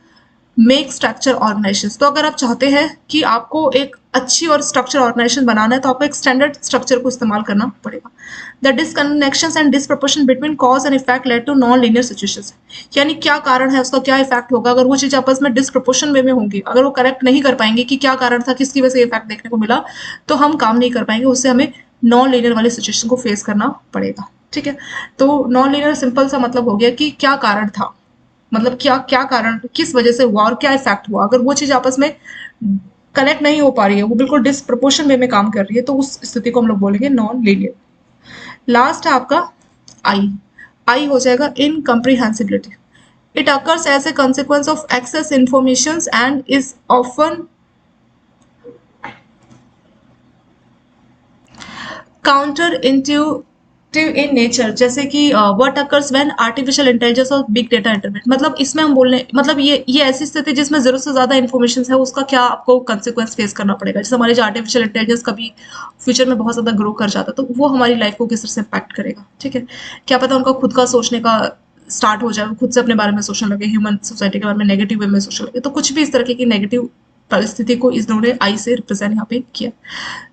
Speaker 1: make structure organisation. तो अगर आप चाहते हैं कि आपको एक अच्छी और स्ट्रक्चर ऑर्गेनाइजेशन बनाना है तो आपको एक स्टैंडर्ड स्ट्रक्चर को इस्तेमाल करना पड़ेगा। The disconnections and disproportion between cause and effect led to non linear situations, यानी क्या कारण है, उसका क्या इफेक्ट होगा, अगर वो चीज़ आपस में डिसप्रपोर्शन वे में होंगी, अगर वो करेक्ट नहीं कर पाएंगे कि क्या कारण था, किसकी वजह से इफेक्ट देखने को मिला, तो हम काम नहीं कर पाएंगे, उससे हमें नॉन लीनियर वाली सिचुएशन को फेस करना पड़ेगा। ठीक है, तो नॉन लीनियर सिंपल सा मतलब हो गया कि क्या कारण था, मतलब क्या क्या कारण, किस वजह से हुआ और क्या इफेक्ट हुआ, अगर वो चीज आपस में कनेक्ट नहीं हो पा रही है, वो बिल्कुल डिसप्रपोर्शन वे में काम कर रही है, तो उस स्थिति को हम लोग बोलेंगे नॉन लीनियर। लास्ट है आपका आई। आई हो जाएगा incomprehensibility. It occurs as a consequence of excess information and is often counter intuitive in nature, जैसे कि what occurs when artificial intelligence और बिग डेटा इंटरनेट, मतलब इसमें हम बोलने मतलब ये ऐसी स्थिति जिसमें जरूरत से ज्यादा इन्फॉर्मेशन है, उसका क्या आपको कंसिक्वेंस फेस करना पड़ेगा। जैसे हमारी जो आर्टिफिशियल इंटेलिजेंस कभी फ्यूचर में बहुत ज्यादा ग्रो कर जाता है, तो वो हमारी लाइफ को किस तरह से इम्पैक्ट करेगा। ठीक है, क्या पता उनका खुद का सोचने का स्टार्ट हो जाए, वो खुद से अपने बारे में सोचने लगे, ह्यूमन सोसाइटी के बारे में नेगेटिव वे में सोचने लगे, तो कुछ भी इस तरह की नेगेटिव परिस्थिति को इन्होंने आई से रिप्रेजेंट यहाँ पे किया।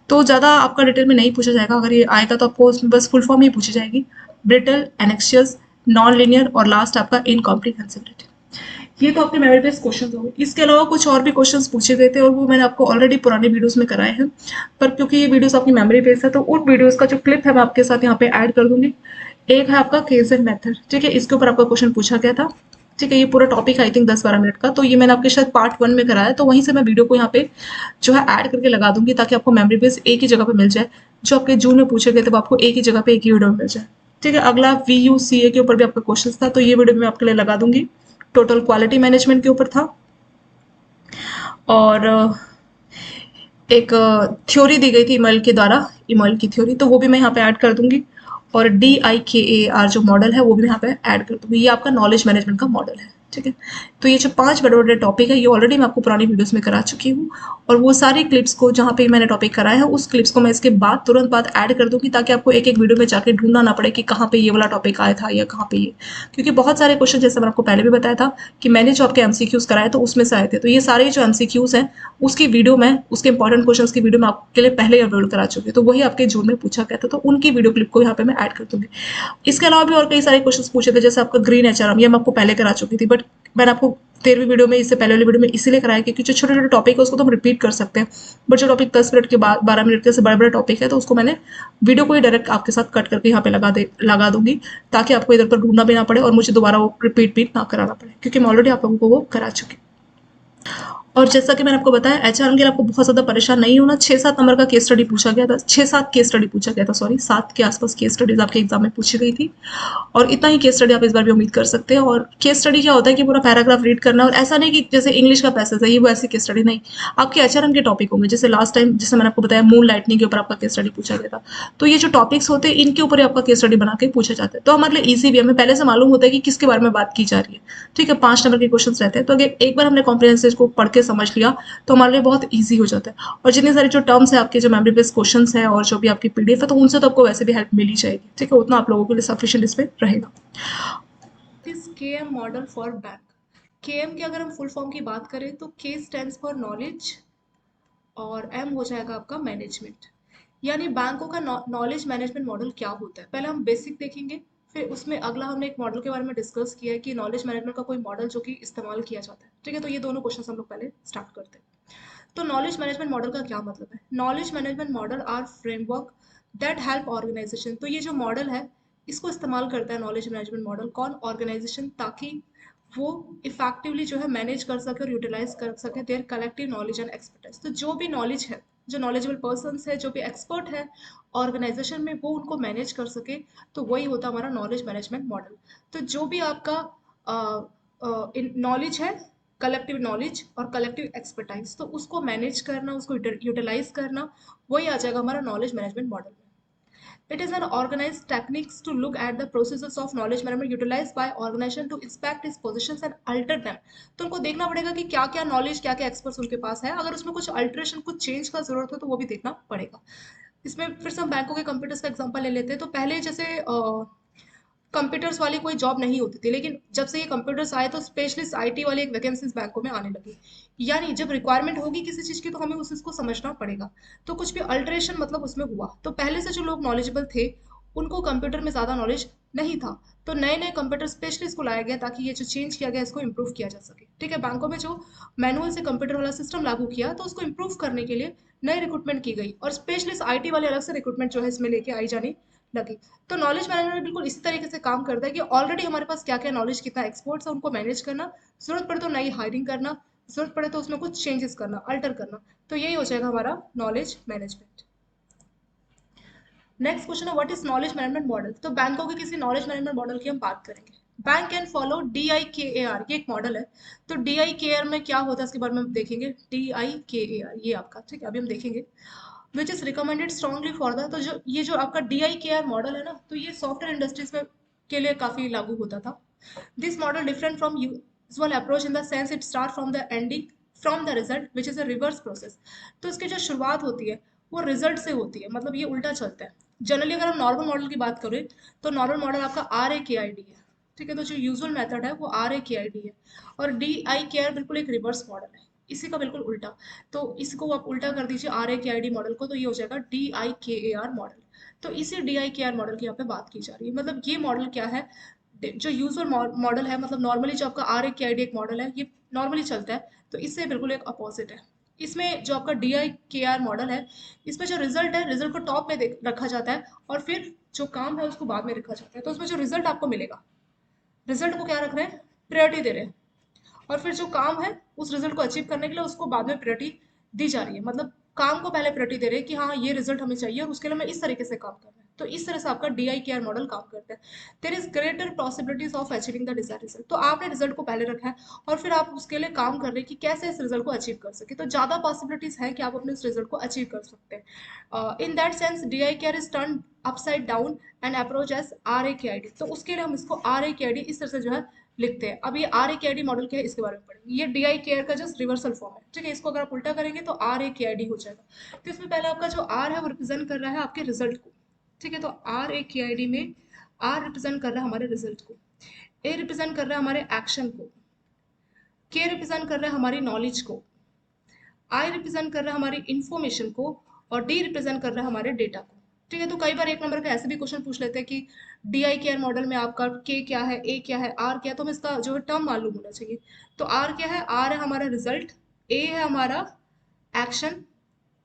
Speaker 1: तो ज़्यादा आपका डिटेल में नहीं पूछा जाएगा, अगर ये आएगा तो आपको उसमें बस फुल फॉर्म ही पूछी जाएगी, ब्रिटल, एनेक्शियस, नॉन लिनियर और लास्ट आपका इनकॉम्प्रिहेंसिबिलिटी। ये तो आपके मेमोरी बेस्ड क्वेश्चन हो गए। इसके अलावा कुछ और भी क्वेश्चंस पूछे गए थे और वो मैंने आपको ऑलरेडी पुराने वीडियोस में कराए हैं, पर क्योंकि ये वीडियोस आपकी मेमोरी बेस्ड है तो उन वीडियोस का जो क्लिप है मैं आपके साथ यहाँ पे ऐड कर दूंगी। एक है आपका केस एंड मेथड, ठीक है, इसके ऊपर आपका क्वेश्चन पूछा गया था। ठीक है, ये पूरा टॉपिक आई थिंक 10-12 मिनट का, तो ये मैंने आपके शायद पार्ट 1 में कराया, तो वहीं से मैं वीडियो को यहाँ पे जो है ऐड करके लगा दूंगी ताकि आपको मेमोरी बेस एक ही जगह पे मिल जाए। जो आपके जून में पूछे गए थे वो आपको एक ही जगह पे एक ही वीडियो में मिल जाए। ठीक है, अगला VUCA के ऊपर भी आपका क्वेश्चन था, तो ये वीडियो में आपके लिए लगा दूंगी। टोटल क्वालिटी मैनेजमेंट के ऊपर था और एक थ्योरी दी गई थी इमल के द्वारा, इमल की थ्योरी, तो वो भी मैं यहाँ पे ऐड कर दूंगी। और DIKAR जो मॉडल है वो भी मैं यहाँ पे ऐड कर दूंगी। ये आपका नॉलेज मैनेजमेंट का मॉडल है। ठीक है, तो ये जो 5 बड़े बड़े टॉपिक है ये ऑलरेडी मैं आपको पुरानी वीडियोस में करा चुकी हूँ, और वो सारी क्लिप्स को जहाँ पे मैंने टॉपिक कराया है उस क्लिप्स को मैं इसके बाद तुरंत बाद ऐड कर दूंगी, ताकि आपको एक एक वीडियो में जाके ढूंढना ना पड़े कि कहाँ पे ये वाला टॉपिक आया था या कहाँ पे ये, क्योंकि बहुत सारे क्वेश्चन जैसे मैंने आपको पहले भी बताया था कि मैंने जो आपके MCQs कराए तो उसमें से आए थे, तो ये सारे जो MCQs हैं उसकी वीडियो में, उसके इंपॉर्टेंट क्वेश्चन की वीडियो मैं आपके लिए पहले ही अपलोड करा चुकी हूँ, तो वही आपके जून में पूछा गया था, तो उनकी वीडियो क्लिप को यहाँ पे मैं ऐड कर दूंगी। इसके अलावा भी और कई सारे क्वेश्चन पूछे थे, जैसे आपका ग्रीन HRM, ये मैं आपको पहले करा चुकी थी, बट मैंने आपको 13वीं वीडियो में, इससे पहले वाली वीडियो में इसीलिए कराया क्योंकि जो छोटे छोटे टॉपिक है उसको तो हम रिपीट कर सकते हैं, बट जो टॉपिक 10 मिनट के बाद 12 मिनट के से बड़े बड़े टॉपिक है तो उसको मैंने वीडियो को ही डायरेक्ट आपके साथ कट करके यहाँ पे लगा दूंगी, ताकि आपको इधर पर ढूंढना भी ना पड़े और मुझे दोबारा वो रिपीट ना कराना पड़े, क्योंकि मैं ऑलरेडी आप लोगों को वो करा चुकी। और जैसा कि मैंने आपको बताया HRM के लिए आपको बहुत ज़्यादा परेशान नहीं होना। 6-7 नंबर का केस स्टडी पूछा गया था, 6-7 केस स्टडी पूछा गया था, सॉरी 7 के आसपास केस स्टडीज आपके एग्जाम में पूछी गई थी, और इतना ही केस स्टडी आप इस बार भी उम्मीद कर सकते हैं। और केस स्टडी क्या होता है कि पूरा पैराग्राफ रीड करना, और ऐसा नहीं कि जैसे इंग्लिश का पैसेज है ये वो ऐसी केस स्टडी नहीं, आपके HRM के टॉपिक होंगे। जैसे लास्ट टाइम जैसे मैंने आपको बताया मून लाइटनिंग के ऊपर आपका केस स्टडी पूछा गया था, तो ये जो टॉपिक्स होते हैं इनके ऊपर ही आपका केस स्टडी बना के पूछा जाता है, तो हमारे लिए ईजी भी, हमें पहले से मालूम होता है कि किसके बारे में बात की जा रही है। ठीक है, 5 नंबर के क्वेश्चन रहते हैं, तो अगर एक बार हमने कॉम्प्रिहेंसिव को पढ़ के समझ लिया तो हमारे लिए बहुत ईजी हो जाता है। और जितनी सारी जो टर्म्स है आपके, जो मेमोरी बेस्ड क्वेश्चंस है और जो भी आपकी PDF है, तो उनसे तो आपको वैसे भी हेल्प मिल ही जाएगी। ठीक है, उतना आप लोगों के लिए सफिशिएंट इसमें रहेगा। This KM model for bank. KM की अगर हम फुल फॉर्म की बात करें तो K स्टैंड्स फॉर नॉलेज और M हो जाएगा आपका मैनेजमेंट। यानी बैंकों का नॉलेज मैनेजमेंट मॉडल क्या होता है, पहले हम बेसिक देखेंगे, फिर उसमें अगला हमने एक मॉडल के बारे में डिस्कस किया है कि नॉलेज मैनेजमेंट का कोई मॉडल जो कि इस्तेमाल किया जाता है। ठीक है, तो ये दोनों क्वेश्चन हम लोग पहले स्टार्ट करते हैं। तो नॉलेज मैनेजमेंट मॉडल का क्या मतलब है? Knowledge management model are framework that help organisation. तो ये जो मॉडल है इसको इस्तेमाल करता है नॉलेज मैनेजमेंट मॉडल कौन? ऑर्गेनाइजेशन, ताकि वो इफेक्टिवली जो है मैनेज कर सके और यूटिलाइज कर सके their collective knowledge and expertise. तो जो भी नॉलेज है, जो नॉलेजेबल पर्सन है, जो भी एक्सपर्ट है ऑर्गेनाइजेशन में, वो उनको मैनेज कर सके, तो वही होता है हमारा नॉलेज मैनेजमेंट मॉडल। तो जो भी आपका नॉलेज है, कलेक्टिव नॉलेज और कलेक्टिव एक्सपर्टाइज, तो उसको मैनेज करना, उसको यूटिलाइज करना, वही आ जाएगा हमारा नॉलेज मैनेजमेंट मॉडल में। It is an organized techniques to look at the processes of knowledge management utilized by organization to inspect its positions and alter them। तो उनको देखना पड़ेगा कि क्या क्या नॉलेज, क्या क्या एक्सपर्ट्स उनके पास है, अगर उसमें कुछ अल्टरेशन, कुछ चेंज का जरूरत हो तो वो भी देखना पड़ेगा। इसमें फिर से हम बैंकों के कंप्यूटर्स का एग्जांपल ले लेते हैं। तो पहले जैसे कंप्यूटर्स वाली कोई जॉब नहीं होती थी, लेकिन जब से ये कंप्यूटर्स आए तो स्पेशलिस्ट आईटी वाली एक वैकेंसीज बैंकों में आने लगी। यानी जब रिक्वायरमेंट होगी किसी चीज की तो हमें उस चीज को समझना पड़ेगा। तो कुछ भी अल्टरेशन मतलब उसमें हुआ तो पहले से जो लोग नॉलेजेबल थे उनको कंप्यूटर में ज्यादा नॉलेज नहीं था, तो नए नए कंप्यूटर स्पेशलिस्ट को लाया गया ताकि ये जो चेंज किया गया इसको इम्प्रूव किया जा सके। ठीक है, बैंकों में जो मैनुअल से कंप्यूटर वाला सिस्टम लागू किया तो उसको इम्प्रूव करने के लिए नई रिक्रूटमेंट की गई और स्पेशलिस्ट आईटी वाले अलग से रिक्रूटमेंट जो है इसमें लेके आई जानी लगी। तो नॉलेज मैनेजमेंट बिल्कुल इसी तरीके से काम करता है कि ऑलरेडी हमारे पास क्या क्या नॉलेज कितना एक्सपोर्ट्स है उनको मैनेज करना, जरूरत पड़े तो नई हायरिंग करना, जरूरत पड़े तो उसमें कुछ चेंजेस करना, अल्टर करना। तो यही हो जाएगा हमारा नॉलेज मैनेजमेंट। नेक्स्ट क्वेश्चन है what is knowledge management model. तो बैंकों के किसी नॉलेज मैनेजमेंट मॉडल की हम बात करेंगे। बैंक कैन फॉलो DIKAR, ये एक मॉडल है। तो DIKAR में क्या होता है इसके बारे में हम देखेंगे। DIKAR ये आपका, ठीक है, अभी हम देखेंगे। Which is recommended strongly for the, तो जो ये जो आपका DIKAR मॉडल है ना, तो ये सॉफ्टवेयर इंडस्ट्रीज में के लिए काफी लागू होता था। This model different from usual approach in the sense it start from the ending from the result which is a reverse process. तो इसकी जो शुरुआत होती है वो रिजल्ट से होती है, मतलब ये उल्टा चलता है। जनरली अगर हम नॉर्मल मॉडल की बात करें तो नॉर्मल मॉडल आपका RAKID है। ठीक है, तो जो यूजुअल मेथड है वो RAKID है और DIKR बिल्कुल एक रिवर्स मॉडल है, इसी का बिल्कुल उल्टा। तो इसको आप उल्टा कर दीजिए RAKID मॉडल को, तो ये हो जाएगा DIKAR मॉडल। तो इसी DIKR मॉडल की यहाँ पे बात की जा रही है। मतलब ये मॉडल क्या है, जो यूजुअल मॉडल है, मतलब नॉर्मली जो आपका RAKID एक मॉडल है ये नॉर्मली चलता है, तो इससे बिल्कुल एक अपोजिट है। इसमें जो आपका DIKR मॉडल है इसमें जो रिजल्ट है रिजल्ट को टॉप में रखा जाता है और फिर जो काम है उसको बाद में रखा जाता है। तो उसमें जो रिजल्ट आपको मिलेगा, रिजल्ट को क्या रख रहे हैं, प्रायोरिटी दे रहे हैं, और फिर जो काम है उस रिजल्ट को अचीव करने के लिए उसको बाद में प्रायोरिटी दी जा रही है। मतलब काम को पहले प्रायोरिटी दे रहे हैं कि हाँ ये रिजल्ट हमें चाहिए और उसके लिए हमें इस तरीके से काम करना है। तो इस तरह से आपका DIKR मॉडल काम करता है। There is greater possibilities of achieving the desired result. तो आपने रिजल्ट को पहले रखा है और फिर आप उसके लिए काम कर रहे हैं कि कैसे इस रिजल्ट को अचीव कर सके, तो ज्यादा पॉसिबिलिटीज है कि आप अपने इस रिजल्ट को अचीव कर सकते हैं। In that sense DIKR is turn upside down and approach as RAKID। तो उसके लिए हम इसको RAKID इस तरह से जो है लिखते हैं। अब ये RAKID मॉडल क्या है इसके बारे में पढ़ेंगे। ये DIKR का जस्ट रिवर्सल फॉर्म है। ठीक है, इसको अगर आप उल्टा करेंगे तो RAKID हो जाएगा। तो इसमें पहले आपका जो R है वो रिप्रेजेंट कर रहा है आपके रिजल्ट को। ठीक है, तो RAKID में R रिप्रेजेंट कर रहा है हमारे रिजल्ट को, A रिप्रेजेंट कर रहा है हमारे एक्शन को, K रिप्रेजेंट कर रहा है हमारी नॉलेज को, आई रिप्रेजेंट कर रहा है हमारी इन्फॉर्मेशन को, और डी रिप्रेजेंट कर रहा है हमारे डेटा को। ठीक है, तो कई बार एक नंबर का ऐसे भी क्वेश्चन पूछ लेते हैं कि DIKR मॉडल में आपका के क्या है, ए क्या है, आर क्या है, तो हमें इसका जो है टर्म मालूम होना चाहिए। तो आर क्या है, आर है हमारा रिजल्ट, ए है हमारा एक्शन,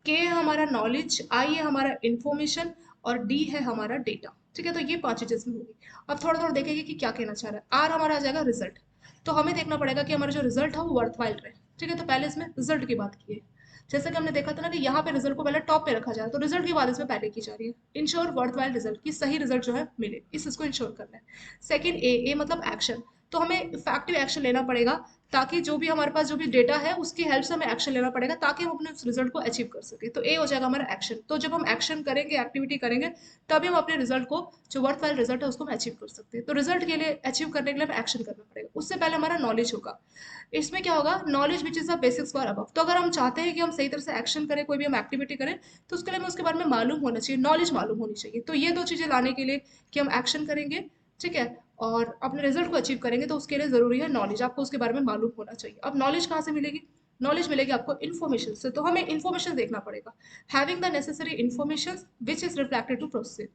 Speaker 1: के है हमारा नॉलेज, आई है हमारा इन्फॉर्मेशन, और डी है हमारा डेटा। ठीक है, तो ये पांच चीजें इसमें होगी। अब थोड़ा थोड़ा देखेंगे कि क्या कहना चाह रहा है। आर हमारा आ जाएगा रिजल्ट, तो हमें देखना पड़ेगा कि हमारा जो रिजल्ट है वो वर्थवाइल रहे। ठीक है, तो पहले इसमें रिजल्ट की बात की है। जैसे कि हमने देखा था ना कि यहाँ पे रिजल्ट को पहले टॉप पे रखा जा रहा है, तो रिजल्ट की बात इसमें पहले की जा रही है। इंश्योर वर्थवाइल रिजल्ट, की सही रिजल्ट जो है मिले, इसको इंश्योर करना है। सेकंड ए मतलब एक्शन, तो हमें इफेक्टिव एक्शन लेना पड़ेगा ताकि जो भी हमारे पास जो भी डेटा है उसकी हेल्प से हमें एक्शन लेना पड़ेगा ताकि हम अपने उस रिजल्ट को अचीव कर सके। तो ए हो जाएगा हमारा एक्शन। तो जब हम एक्शन करेंगे, एक्टिविटी करेंगे, तभी हम अपने रिजल्ट को, जो वर्थ वाइल रिजल्ट है उसको हम अचीव कर सकते हैं। तो रिजल्ट के लिए, अचीव करने के लिए हमें एक्शन करना पड़ेगा। उससे पहले हमारा नॉलेज होगा। इसमें क्या होगा, knowledge which is the basics for above. तो अगर हम चाहते हैं कि हम सही तरह से एक्शन करें, कोई भी हम एक्टिविटी करें, तो उसके लिए हमें उसके बारे में मालूम होना चाहिए, नॉलेज मालूम होनी चाहिए। तो ये दो चीजें लाने के लिए कि हम एक्शन करेंगे, ठीक है, और अपने रिजल्ट को अचीव करेंगे, तो उसके लिए जरूरी है नॉलेज, आपको उसके बारे में मालूम होना चाहिए। अब नॉलेज कहाँ से मिलेगी, नॉलेज मिलेगी आपको इन्फॉर्मेशन से। तो हमें इन्फॉर्मेशन देखना पड़ेगा, having the necessary information which is reflected to process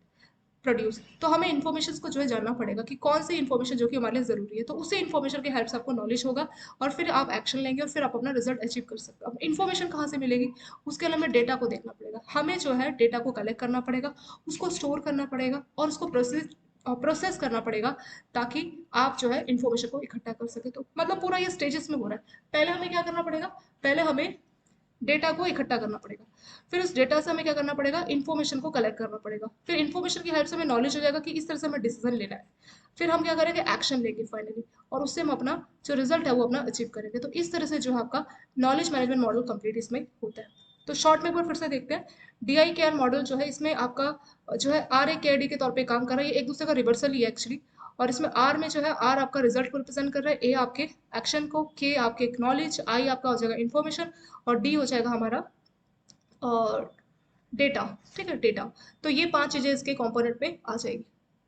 Speaker 1: produce. तो हमें इन्फॉर्मेशन को जो है जानना पड़ेगा कि कौन सी इन्फॉर्मेशन जो कि हमारे लिए जरूरी है, तो उसी इन्फॉर्मेशन के हेल्प से आपको नॉलेज होगा और फिर आप एक्शन लेंगे और फिर आप अपना रिजल्ट अचीव कर सकते हो। अब इन्फॉर्मेशन कहाँ से मिलेगी, उसके लिए हमें डेटा को देखना पड़ेगा। हमें जो है डेटा को कलेक्ट करना पड़ेगा, उसको स्टोर करना पड़ेगा और उसको प्रोसेस करना पड़ेगा ताकि आप जो है इन्फॉर्मेशन को इकट्ठा कर सके। तो मतलब पूरा ये स्टेजेस में हो रहा है। पहले हमें क्या करना पड़ेगा, पहले हमें डेटा को इकट्ठा करना पड़ेगा, फिर उस डेटा से हमें क्या करना पड़ेगा, इन्फॉर्मेशन को कलेक्ट करना पड़ेगा, फिर इन्फॉर्मेशन की हेल्प से हमें नॉलेज हो जाएगा कि इस तरह से हमें डिसीजन लेना है, फिर हम क्या करेंगे, एक्शन लेंगे फाइनली, और उससे हम अपना जो रिजल्ट है वो अपना अचीव करेंगे। तो इस तरह से जो है आपका नॉलेज मैनेजमेंट मॉडल कंप्लीट इसमें होता है। तो शॉर्ट में एक बार फिर से देखते हैं। DIKR मॉडल जो है इसमें आपका जो है RAKID के तौर पे काम कर रहा है, ये एक दूसरे का रिवर्सल ही है एक्चुअली। और इसमें आर में जो है, आर आपका रिजल्ट को रिप्रेजेंट कर रहा है, ए आपके एक्शन को, के आपके नॉलेज, आई आपका हो जाएगा इन्फॉर्मेशन, और डी हो जाएगा हमारा और डेटा। ठीक है, डेटा। तो ये पांच चीजें इसके कंपोनेंट में आ जाएगी।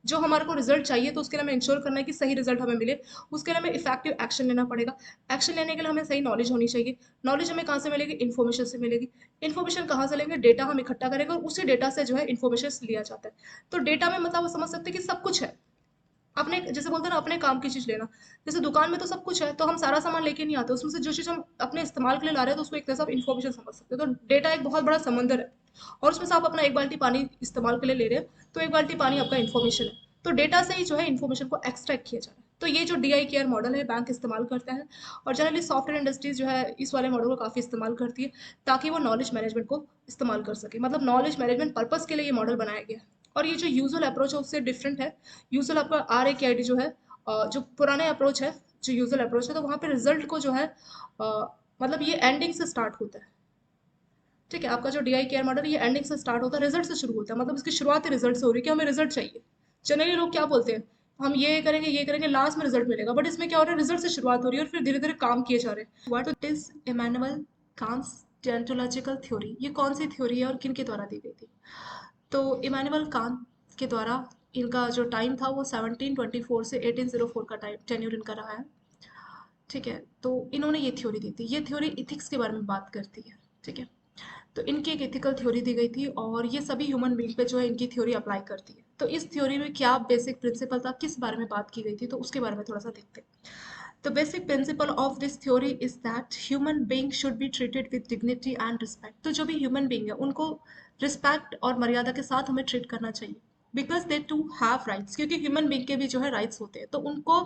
Speaker 1: जो हमारे को रिजल्ट चाहिए तो उसके लिए हमें इंश्योर करना है कि सही रिजल्ट हमें मिले, उसके लिए हमें इफेक्टिव एक्शन लेना पड़ेगा। एक्शन लेने के लिए हमें सही नॉलेज होनी चाहिए। नॉलेज हमें कहाँ से मिलेगी? इन्फॉर्मेशन से मिलेगी। इन्फॉर्मेशन कहाँ से लेंगे? डेटा हम इकट्ठा करेंगे और उसी डेटा से जो है इन्फॉर्मेशन लिया जाता है। तो डेटा में मतलब वो समझ सकते हैं कि सब कुछ है। अपने जैसे बोलते हैं ना, अपने काम की चीज लेना। जैसे दुकान में तो सब कुछ है, तो हम सारा सामान लेके नहीं आते, उसमें से जो चीज हम अपने इस्तेमाल के लिए ला रहे हैं तो उसको एक तरह से आप इन्फॉर्मेशन समझ सकते हो। तो डेटा एक बहुत बड़ा समंदर है, और उसमें से आप अपना एक बाल्टी पानी इस्तेमाल के लिए ले रहे हैं, तो एक बाल्टी पानी आपका इन्फॉर्मेशन है। तो डेटा से ही जो है इन्फॉर्मेशन को एक्सट्रैक्ट किया जा रहा है। तो ये जो DI केयर मॉडल है बैंक इस्तेमाल करता है, और जनरली सॉफ्टवेयर इंडस्ट्रीज जो है इस वाले मॉडल को काफी इस्तेमाल करती है, ताकि वो नॉलेज मैनेजमेंट को इस्तेमाल कर सके। मतलब नॉलेज मैनेजमेंट पर्पस के लिए ये मॉडल बनाया गया है। और ये जो यूजुअल अप्रोच है उससे डिफरेंट है। यूजुअल आपका RAKID जो है, जो पुराने अप्रोच है, जो यूजुअल अप्रोच है, तो वहाँ पे रिजल्ट को जो है मतलब ये एंडिंग से स्टार्ट होता है। ठीक है, आपका जो DI केयर मॉडल ये एंडिंग से स्टार्ट होता है, रिजल्ट से शुरू होता है। मतलब इसकी शुरुआत ही रिजल्ट से हो रही है कि हमें रिजल्ट चाहिए। जनरली लोग क्या बोलते हैं, हम ये करेंगे लास्ट में रिजल्ट मिलेगा, बट इसमें क्या हो रहा है, रिजल्ट से शुरुआत हो रही है और फिर धीरे धीरे काम किए जा रहे हैं। What is Immanuel Kant's deontological theory? ये कौन सी थ्योरी है और किन के द्वारा दी गई थी? तो इमैनुअल कांट के द्वारा, इनका जो टाइम था वो 1724 से 1804 का टाइम टेन्यूर इनका रहा है। ठीक है, तो इन्होंने ये थ्योरी दी थी। ये थ्योरी इथिक्स के बारे में बात करती है। ठीक है, तो इनकी एक एथिकल थ्योरी दी गई थी, और ये सभी ह्यूमन बीइंग पे जो है इनकी थ्योरी अप्लाई करती है। तो इस थ्योरी में क्या बेसिक प्रिंसिपल था, किस बारे में बात की गई थी, तो उसके बारे में थोड़ा सा देखते हैं। The basic principle of this theory is that human being should be treated with dignity and respect. तो जो भी ह्यूमन बीइंग है उनको रिस्पेक्ट और मर्यादा के साथ हमें ट्रीट करना चाहिए, because they to have rights, क्योंकि ह्यूमन बीइंग के भी जो है राइट्स होते हैं, तो उनको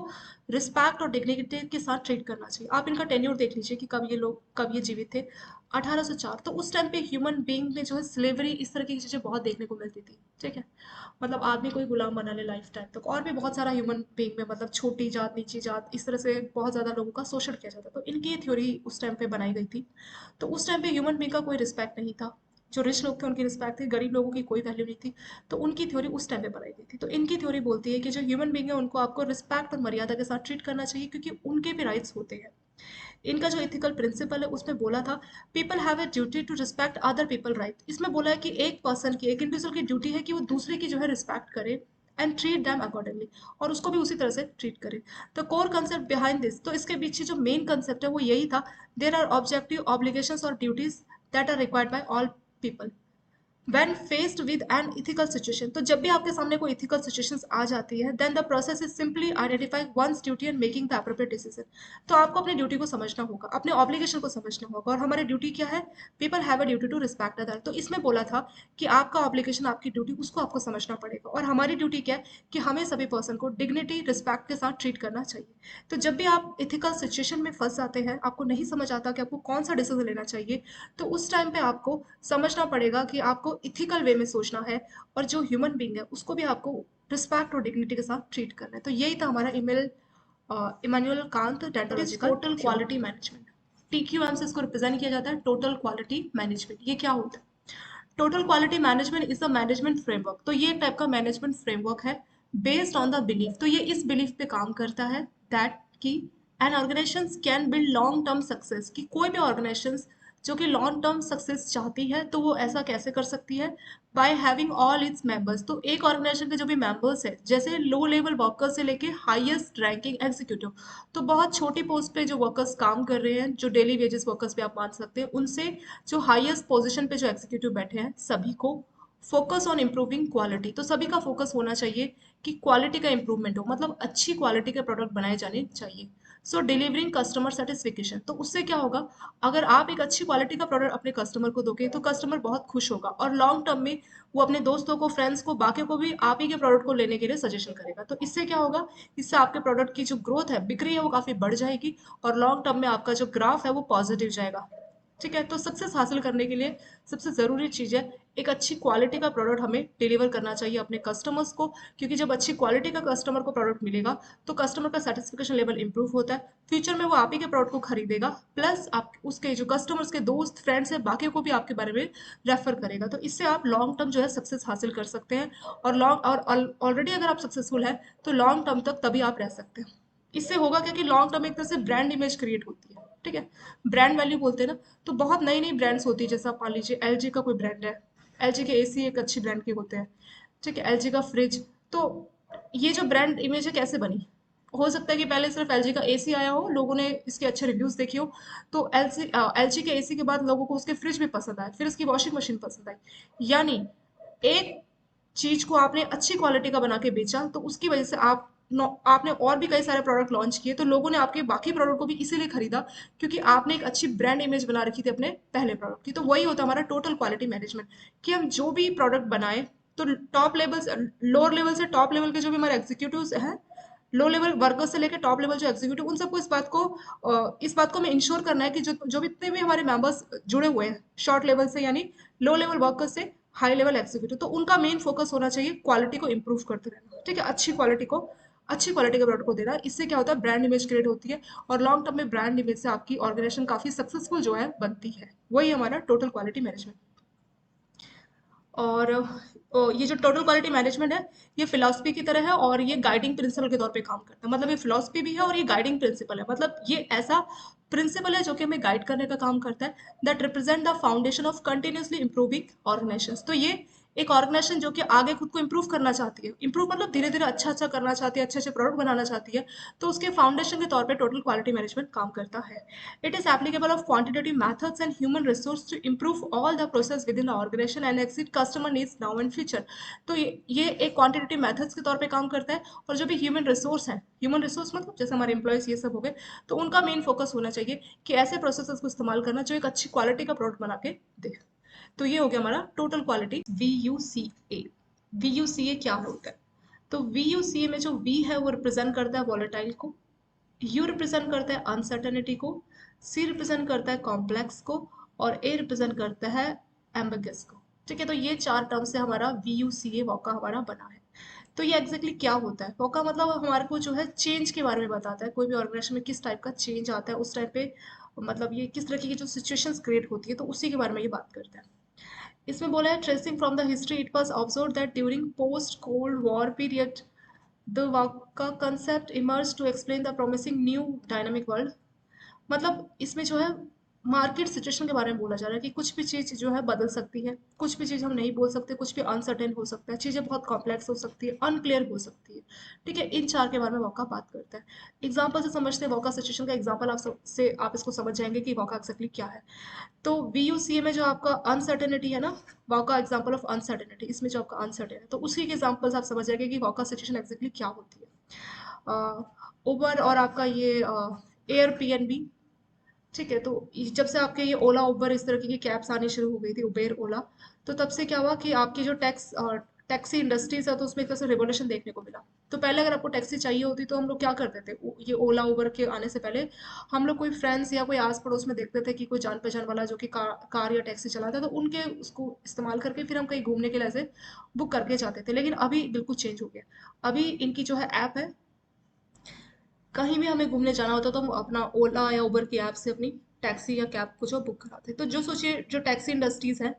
Speaker 1: रिस्पेक्ट और डिग्निटी के साथ ट्रीट करना चाहिए। आप इनका टेन्योर देख लीजिए कि कब ये जीवित थे। 1804, तो उस टाइम पे ह्यूमन बीइंग में जो है स्लेवरी इस तरह की चीजें बहुत देखने को मिलती थी। ठीक है, मतलब आदमी कोई गुलाम बना ले लाइफ टाइम तक, और भी बहुत सारा ह्यूमन बीइंग में, मतलब छोटी जात नीची जात इस तरह से बहुत ज्यादा लोगों का शोषण किया जाता। तो इनकी ये थ्योरी उस टाइम पे बनाई गई थी। तो उस टाइम पे ह्यूमन बीइंग का कोई रिस्पेक्ट नहीं था। जो रिच लोग थे उनकी रिस्पेक्ट थी, गरीब लोगों की कोई वैल्यू नहीं थी। तो उनकी थ्योरी उस टाइम पे बनाई गई थी। तो इनकी थ्योरी बोलती है कि जो ह्यूमन बीइंग है उनको आपको रिस्पेक्ट और मर्यादा के साथ ट्रीट करना चाहिए, क्योंकि उनके भी राइट्स होते हैं। इनका जो एथिकल प्रिंसिपल है उसमें बोला था, people have a duty to respect other people right. इसमें बोला है कि एक पर्सन की, एक इंडिविजुअल की ड्यूटी है कि वो दूसरे की जो है रिस्पेक्ट करे एंड ट्रीट दैम अकॉर्डिंगली, और उसको भी उसी तरह से ट्रीट करे। तो कोर कंसेप्ट बिहाइंड दिस, तो इसके पीछे जो मेन कंसेप्ट है वो यही था, देयर आर ऑब्जेक्टिव ऑब्लिगेशंस और duties that are required by all people when faced with an ethical situation। तो जब भी आपके सामने कोई ethical situations आ जाती है, then the process is simply identifying one's duty and making the appropriate decision। तो आपको अपनी ड्यूटी को समझना होगा, अपने ऑब्लिगेशन को समझना होगा, और हमारी ड्यूटी क्या है? People have a duty to respect other. तो इसमें बोला था कि आपका ऑब्लिगेशन, आपकी ड्यूटी, उसको आपको समझना पड़ेगा, और हमारी ड्यूटी क्या है कि हमें सभी पर्सन को डिग्निटी रिस्पेक्ट के साथ ट्रीट करना चाहिए। तो जब भी आप इथिकल सिचुएशन में फंस जाते हैं, आपको नहीं समझ आता कि आपको कौन सा डिसीजन लेना चाहिए, तो उस टाइम पे आपको समझना पड़ेगा कि आपको इथिकल वे में सोचना है, और जो ह्यूमन बीइंग है उसको भी आपको रिस्पेक्ट और डिग्निटी के साथ ट्रीट करना है। तो यही था हमारा Immanuel Kant deontological total quality management. TQM से इसको रिप्रेजेंट किया जाता है, टोटल क्वालिटी मैनेजमेंट। ये क्या होता है? Total quality management is a management framework. तो ये एक टाइप का मैनेजमेंट फ्रेमवर्क है, बेस्ड ऑन द बिलीफ। तो ये इस बिलीफ पे काम करता है दैट कि an organisation can build long term success, कि कोई भी ऑर्गेनाइजेशन जो कि लॉन्ग टर्म सक्सेस चाहती है तो वो ऐसा कैसे कर सकती है? By having all its members. तो एक ऑर्गेनाइजेशन के जो भी मेंबर्स है, जैसे लो लेवल वर्कर से लेके हाईएस्ट रैंकिंग एग्जीक्यूटिव, तो बहुत छोटी पोस्ट पे जो वर्कर्स काम कर रहे हैं, जो डेली वेजेस वर्कर्स भी आप मान सकते हैं, उनसे जो हाईएस्ट पोजीशन पे जो एग्जीक्यूटिव बैठे हैं, सभी को फोकस ऑन इम्प्रूविंग क्वालिटी। तो सभी का फोकस होना चाहिए कि क्वालिटी का इंप्रूवमेंट हो, मतलब अच्छी क्वालिटी के प्रोडक्ट बनाए जाने चाहिए। सो डिलीवरिंग कस्टमर सेटिस्फिकेशन, तो उससे क्या होगा? अगर आप एक अच्छी क्वालिटी का प्रोडक्ट अपने कस्टमर को दोगे तो कस्टमर बहुत खुश होगा, और लॉन्ग टर्म में वो अपने दोस्तों को, फ्रेंड्स को, बाकी को भी आप ही के प्रोडक्ट को लेने के लिए सजेशन करेगा। तो इससे क्या होगा? इससे आपके प्रोडक्ट की जो ग्रोथ है, बिक्री है, वो काफी बढ़ जाएगी, और लॉन्ग टर्म में आपका जो ग्राफ है वो पॉजिटिव जाएगा। ठीक है, तो सक्सेस हासिल करने के लिए सबसे ज़रूरी चीज़ है, एक अच्छी क्वालिटी का प्रोडक्ट हमें डिलीवर करना चाहिए अपने कस्टमर्स को, क्योंकि जब अच्छी क्वालिटी का कस्टमर को प्रोडक्ट मिलेगा तो कस्टमर का सेटिस्फेक्शन लेवल इंप्रूव होता है। फ्यूचर में वो आप ही के प्रोडक्ट को खरीदेगा, प्लस आप उसके जो कस्टमर्स के दोस्त, फ्रेंड्स हैं, बाकी को भी आपके बारे में रेफर करेगा। तो इससे आप लॉन्ग टर्म जो है सक्सेस हासिल कर सकते हैं, और ऑलरेडी अगर आप सक्सेसफुल है तो लॉन्ग टर्म तक तभी आप रह सकते हैं। इससे होगा क्या कि लॉन्ग टर्म एक तरह से ब्रांड इमेज क्रिएट होती है। ठीक है, ब्रांड वैल्यू बोलते हैं ना, तो बहुत नई नई ब्रांड्स होती है। जैसा आप मान लीजिए LG का कोई ब्रांड है, LG के AC एक अच्छी ब्रांड के होते हैं। ठीक है, LG का फ्रिज, तो ये जो ब्रांड इमेज है कैसे बनी? हो सकता है कि पहले सिर्फ एलजी का एसी आया हो, लोगों ने इसके अच्छे रिव्यूज देखे हो, तो एलजी के एसी के बाद लोगों को उसके फ्रिज भी पसंद आए, फिर उसकी वॉशिंग मशीन पसंद आई। यानी एक चीज को आपने अच्छी क्वालिटी का बना के बेचा, तो उसकी वजह से आपने और भी कई सारे प्रोडक्ट लॉन्च किए, तो लोगों ने आपके बाकी प्रोडक्ट को भी इसीलिए खरीदा क्योंकि आपने एक अच्छी ब्रांड इमेज बना रखी थी अपने पहले प्रोडक्ट की। तो वही होता है हमारा टोटल क्वालिटी मैनेजमेंट, कि हम जो भी प्रोडक्ट बनाए, तो टॉप लेवल से लोअर लेवल से टॉप लेवल के जो भी हमारे एग्जीक्यूटिव्स हैं, लो लेवल वर्कर्स से लेकर टॉप लेवल जो एग्जीक्यूटिव, उन सबको इस बात को हमें इंश्योर करना है कि जो जो भी इतने भी हमारे मेंबर्स जुड़े हुए हैं शॉर्ट लेवल से यानी लो लेवल वर्कर्स से हाई लेवल एग्जीक्यूटिव, तो उनका मेन फोकस होना चाहिए क्वालिटी को इंप्रूव करते रहना। ठीक है, अच्छी क्वालिटी के प्रोडक्ट को देना। इससे क्या होता है, ब्रांड इमेज क्रिएट होती है, और लॉन्ग टर्म में ब्रांड इमेज से आपकी ऑर्गेनाइजेशन काफी सक्सेसफुल जो है बनती है। वही हमारा टोटल क्वालिटी मैनेजमेंट। और ये जो टोटल क्वालिटी मैनेजमेंट है, ये फिलॉसफी की तरह है और ये गाइडिंग प्रिंसिपल के तौर पे काम करता है। मतलब ये फिलॉसफी भी है और ये गाइडिंग प्रिंसिपल है। मतलब ये ऐसा प्रिंसिपल है जो कि हमें गाइड करने का काम करता है, that represent the foundation of continuously improving organisation. तो ये एक ऑर्गेनाइजेशन जो कि आगे खुद को इंप्रूव करना चाहती है, इंप्रूव मतलब धीरे धीरे अच्छा अच्छा करना चाहती है, अच्छे अच्छे प्रोडक्ट बनाना चाहती है, तो उसके फाउंडेशन के तौर पे टोटल क्वालिटी मैनेजमेंट काम करता है। It is applicable of quantitative methods and human resource to improve all the process within the organization and exceed customer needs now and future। तो ये एक क्वांटिटेटिव मेथड्स के तौर पे काम करता है। और जो भी ह्यूमन रिसोर्स है, ह्यूमन रिसोर्स मतलब जैसे हमारे एम्प्लॉयज ये सब हो गए, तो उनका मेन फोकस होना चाहिए कि ऐसे प्रोसेसेस को इस्तेमाल करना जो एक अच्छी क्वालिटी का प्रोडक्ट बना के दे। तो ये हो गया हमारा total quality V U C A. V U C A क्या होता है? तो वी यू सी ए में जो वी है वो रिप्रेजेंट करता है वॉलेटाइल को, यू रिप्रेजेंट करता है अनसर्टेनिटी को, सी रिप्रेजेंट करता है कॉम्प्लेक्स को, और ए रिप्रेजेंट करता है एम्बिगस को। ठीक है, तो ये चार टर्म से हमारा वी यू सी ए वॉका हमारा बना है। तो ये एग्जैक्टली क्या होता है वॉका? मतलब हमारे को जो है चेंज के बारे में बताता है, कोई भी ऑर्गेनाइजेशन में किस टाइप का चेंज आता है उस टाइप पे, मतलब ये किस तरह की जो सिचुएशंस क्रिएट होती है, तो उसी के बारे में ये बात करता है। इसमें बोला है tracing from the history it was observe that during post cold war period the VUCA concept emerge to explain the promising new dynamic world. मतलब इसमें जो है मार्केट सिचुएशन के बारे में बोला जा रहा है कि कुछ भी चीज़ जो है बदल सकती है, कुछ भी चीज़ हम नहीं बोल सकते, कुछ भी अनसर्टेन हो सकता है, चीज़ें बहुत कॉम्प्लेक्स हो सकती है, अनक्लियर हो सकती है। ठीक है, इन चार के बारे में वॉका बात करता है। एग्जाम्पल से समझते हैं वॉका सिचुएशन का एग्जाम्पल आप इसको समझ जाएंगे कि वॉका एक्जेक्टली क्या है। तो वी यू सी ए में जो आपका अनसर्टेनिटी है ना, वॉका एग्जाम्पल ऑफ अनसर्टेनिटी, इसमें जो आपका अनसर्टेन है, तो उसी के एग्जाम्पल्स आप समझ जाएंगे कि वॉका सिचुएशन एक्जेक्टली क्या होती है। उबर और आपका ये एयरपीएनबी। ठीक है, तो जब से आपके ये ओला उबर इस तरह की कैब्स आनी शुरू हो गई थी, उबेर ओला, तो तब से क्या हुआ कि आपकी जो टैक्सी इंडस्ट्रीज है, तो उसमें एक तरह से रेवोल्यूशन देखने को मिला। तो पहले अगर आपको टैक्सी चाहिए होती तो हम लोग क्या करते थे, ये ओला उबर के आने से पहले हम लोग कोई फ्रेंड्स या कोई आस पड़ोस में देखते थे कि कोई जान पहचान वाला जो कि कार या टैक्सी चलाता है, तो उनके उसको इस्तेमाल करके फिर हम कहीं घूमने के लिए ऐसे बुक करके जाते थे। लेकिन अभी बिल्कुल चेंज हो गया। अभी इनकी जो है ऐप है, कहीं भी हमें घूमने जाना होता तो हम अपना ओला या उबर की ऐप से अपनी टैक्सी या कैब को जो बुक कराते हैं। तो जो सोचिए जो टैक्सी इंडस्ट्रीज है,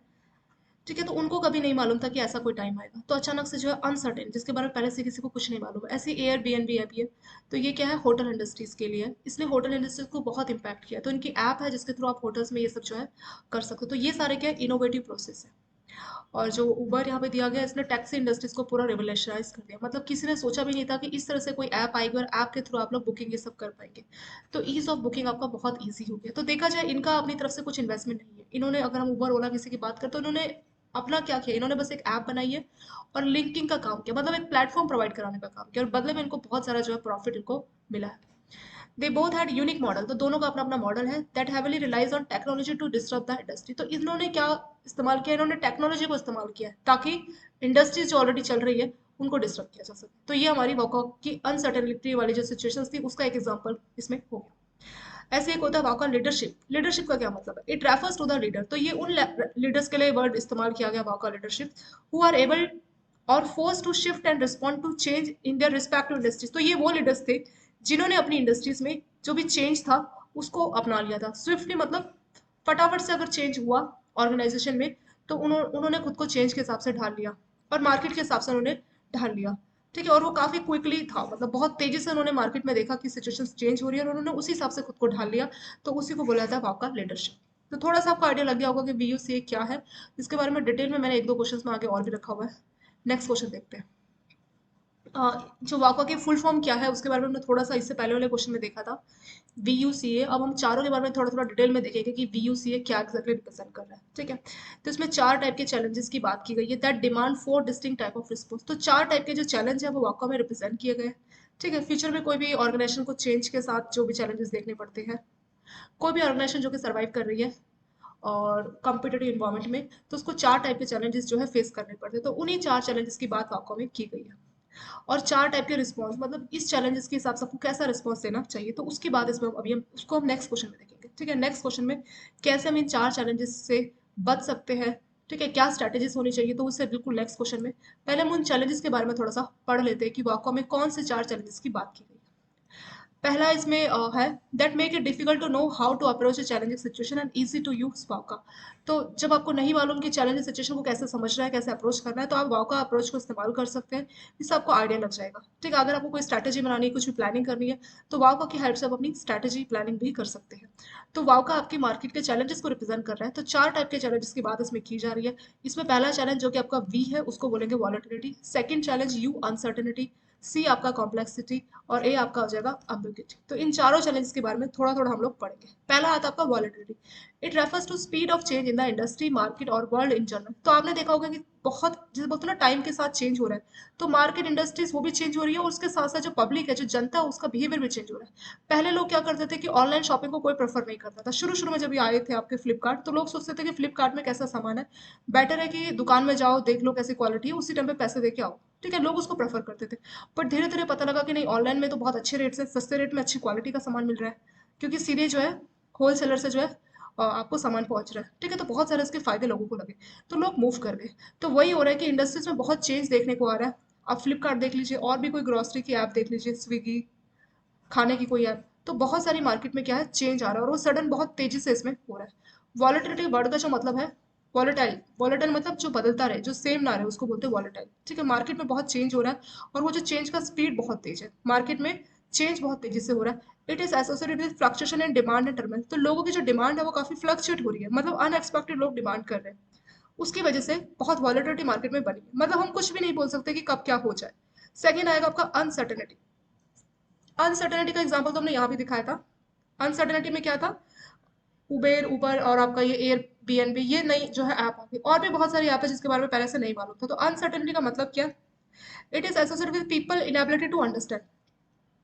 Speaker 1: ठीक है, तो उनको कभी नहीं मालूम था कि ऐसा कोई टाइम आएगा, तो अचानक से जो है अनसर्टेन, जिसके बारे में पहले से किसी को कुछ नहीं मालूम है, ऐसे Airbnb app है। तो ये क्या है, होटल इंडस्ट्रीज के लिए है, इसलिए होटल इंडस्ट्रीज को बहुत इंपैक्ट किया। तो इनकी ऐप है जिसके थ्रू आप होटल्स में ये सब जो है कर सकते हो। तो ये सारे क्या इनोवेटिव प्रोसेस है। और जो उबर यहाँ पे दिया गया, इसने टैक्सी इंडस्ट्रीज को पूरा रिवोल्यूशनाइज कर दिया। मतलब किसी ने सोचा भी नहीं था कि इस तरह से कोई ऐप आएगी और ऐप के थ्रू आप लोग बुकिंग ये सब कर पाएंगे। तो ईज ऑफ बुकिंग आपका बहुत ईजी हो गया। तो देखा जाए इनका अपनी तरफ से कुछ इन्वेस्टमेंट नहीं है। इन्होंने, अगर हम उबर ओला किसी की बात करें, तो इन्होंने अपना क्या किया, इन्होंने बस एक ऐप बनाई है और लिंकिंग का काम किया, मतलब एक प्लेटफॉर्म प्रोवाइड कराने का काम किया, और बदले में इनको बहुत सारा जो है प्रॉफिट इनको मिला है। They both had unique model, तो दोनों का अपना अपना मॉडल है, that heavily relies on technology to disturb the industry. तो इन्होंने क्या इस्तेमाल किया, इन्होंने टेक्नोलॉजी को इस्तेमाल किया है ताकि इंडस्ट्रीज जो ऑलरेडी चल रही है उनको डिस्टर्ब किया जा सके। तो ये हमारी वॉकआउट की अनसर्टेनिटी वाली जो सिचुएशंस थी उसका एक एग्जांपल इसमें हो गया। ऐसे एक होता है वॉका लीडरशिप। लीडरशिप का क्या मतलब है, it refers to the leader. तो ये उन लीडर्स के लिए वर्ड इस्तेमाल किया गया VUCA leadership, who are able और force to shift and respond to change in their respective industries. तो ये वो लीडर्स थे जिन्होंने अपनी इंडस्ट्रीज में जो भी चेंज था उसको अपना लिया था स्विफ्टली। मतलब फटाफट से अगर चेंज हुआ ऑर्गेनाइजेशन में, तो उन्होंने खुद को चेंज के हिसाब से ढाल लिया और मार्केट के हिसाब से उन्होंने ढाल लिया। ठीक है, और वो काफी क्विकली था, मतलब बहुत तेजी से उन्होंने मार्केट में देखा कि सिचुएशन चेंज हो रही है और उन्होंने उसी हिसाब से खुद को ढाल लिया। तो उसी को बोला जाता है आपका लीडरशिप। तो थोड़ा सा आपको आइडिया लग गया होगा कि वीयूसी क्या है। इसके बारे में डिटेल में मैंने एक दो क्वेश्चन में आगे और भी रखा हुआ है। नेक्स्ट क्वेश्चन देखते हैं। जो वाका की फुल फॉर्म क्या है उसके बारे में हमने थोड़ा सा इससे पहले वाले क्वेश्चन में देखा था। VUCA, अब हम चारों के बारे में थोड़ा थोड़ा डिटेल में देखेंगे कि VUCA क्या एक्जैक्टली रिप्रेजेंट कर रहा है, ठीक है। तो इसमें 4 टाइप के चैलेंजेस की बात की गई है, that demand 4 distinct type of response. तो 4 टाइप के जो चैलेंज है वो वाका में रिप्रेजेंट किए गए हैं, ठीक है। फ्यूचर में कोई भी ऑर्गेनाइजेशन को चेंज के साथ जो भी चैलेंजेस देखने पड़ते हैं, कोई भी ऑर्गेनाइजेशन जो कि सर्वाइव कर रही है और कॉम्पिटेटिव इन्वायरमेंट में, तो उसको 4 टाइप के चैलेंजेस जो है फेस करने पड़ते हैं। तो उन्हीं 4 चैलेंजेस की बात वाका में की गई है। और 4 टाइप के रिस्पॉन्स, मतलब इस चैलेंजेस के हिसाब से आपको कैसा रिस्पॉन्स देना चाहिए, तो उसकी बात इसमें अभी हम उसको हम नेक्स्ट क्वेश्चन में देखेंगे, ठीक है। नेक्स्ट क्वेश्चन में कैसे हम इन 4 चैलेंजेस से बच सकते हैं, ठीक है, क्या स्ट्रैटेजीज होनी चाहिए, तो उससे बिल्कुल नेक्स्ट क्वेश्चन में। पहले हम उन चैलेंजेस के बारे में थोड़ा सा पढ़ लेते हैं कि वाकवा में कौन से 4 चैलेंजेस की बात की गई है। पहला इसमें है that make it difficult to know how to approach a challenging situation and easy to use VUCA. तो जब आपको नहीं मालूम कि चैलेंजिंग सिचुएशन को कैसे समझना है, कैसे अप्रोच करना है, तो आप वाका अप्रोच को इस्तेमाल कर सकते हैं। इससे आपको आइडिया लग जाएगा, ठीक है। अगर आपको कोई स्ट्रैटेजी बनानी है, कुछ भी प्लानिंग करनी है, तो वाका की हेल्प से आप अपनी स्ट्रैटेजी प्लानिंग भी कर सकते हैं। तो वाका आपकी मार्केट के चैलेंजेस को रिप्रेजेंट कर रहा है। तो 4 टाइप के चैलेंजेस की बात इसमें की जा रही है। इसमें पहला चैलेंज जो कि आपका वी है उसको बोलेंगे volatility, second challenge U uncertainty, C आपका कॉम्प्लेक्सिटी, और ए आपका हो जाएगा अम्बिग्युइटी। तो इन चारों चैलेंजेस के बारे में थोड़ा थोड़ा हम लोग पढ़ेंगे। पहला आता है आपका volatility. It refers to speed of change in the industry, market और वर्ल्ड इन जनरल। तो आपने देखा होगा कि बहुत जैसे बोलते हैं ना, टाइम के साथ चेंज हो रहा है, तो मार्केट इंडस्ट्रीज वो भी चेंज हो रही है, और उसके साथ साथ जो पब्लिक है, जो जनता है, उसका बिहेवियर भी चेंज हो रहा है। पहले लोग क्या करते थे कि ऑनलाइन शॉपिंग को कोई प्रेफर नहीं करता था। शुरू शुरू में जब ये आए थे आपके फ्लिपकार्ट, तो लोग सोचते थे कि फ्लिपकार्ट में कैसा सामान है, बेटर है कि दुकान में जाओ, देख लो कैसी क्वालिटी है, उसी टाइम पे पैसे दे के आओ, ठीक है। लोग उसको प्रेफर करते थे। बट धीरे धीरे पता लगा कि नहीं, ऑनलाइन में तो बहुत अच्छे रेट से, सस्ते रेट में अच्छी क्वालिटी का सामान मिल रहा है, क्योंकि सीधे जो है होलसेलर से जो है आपको सामान पहुंच रहा है, ठीक है। तो बहुत सारे इसके फायदे लोगों को लगे, तो लोग मूव कर गए। तो वही हो रहा है कि इंडस्ट्रीज में बहुत चेंज देखने को आ रहा है। आप फ्लिपकार्ट देख लीजिए, और भी कोई ग्रोसरी की ऐप देख लीजिए, स्विगी, खाने की कोई ऐप, तो बहुत सारी मार्केट में क्या है, चेंज आ रहा है, और वो सडन बहुत तेजी से इसमें हो रहा है। वॉलेटिलिटी वर्ड का जो मतलब है वॉलेटाइल, वॉलेटाइल मतलब जो बदलता रहे, जो सेम ना रहे, उसको बोलते हैं वॉलेटाइल, ठीक है। मार्केट में बहुत चेंज हो रहा है, और वो जो चेंज का स्पीड बहुत तेज है, मार्केट में चेंज बहुत तेजी से हो रहा है। It is associated with fluctuation in demand and Terman. तो लोगों की जो डिमांड है वो काफी फ्लक्चुएट हो रही है, मतलब अनएक्सपेक्टेड लोग डिमांड कर रहे हैं, उसकी वजह से बहुत वॉलेटिलिटी मार्केट में बनी है। मतलब हम कुछ भी नहीं बोल सकते कि कब क्या हो जाए। सेकेंड आएगा आपका अनसर्टेनिटी। अनसर्टेनिटी का एग्जाम्पल तो हमने यहाँ भी दिखाया था। अनसर्टेनिटी में क्या था, उबेर, उबर और आपका ये एयर BNB, ये नई जो है ऐप आ गई, और भी बहुत सारी ऐप है जिसके बारे में पहले से नहीं मालूम था। तो अनसर्टेनिटी का मतलब क्या, it is associated with people inability to understand,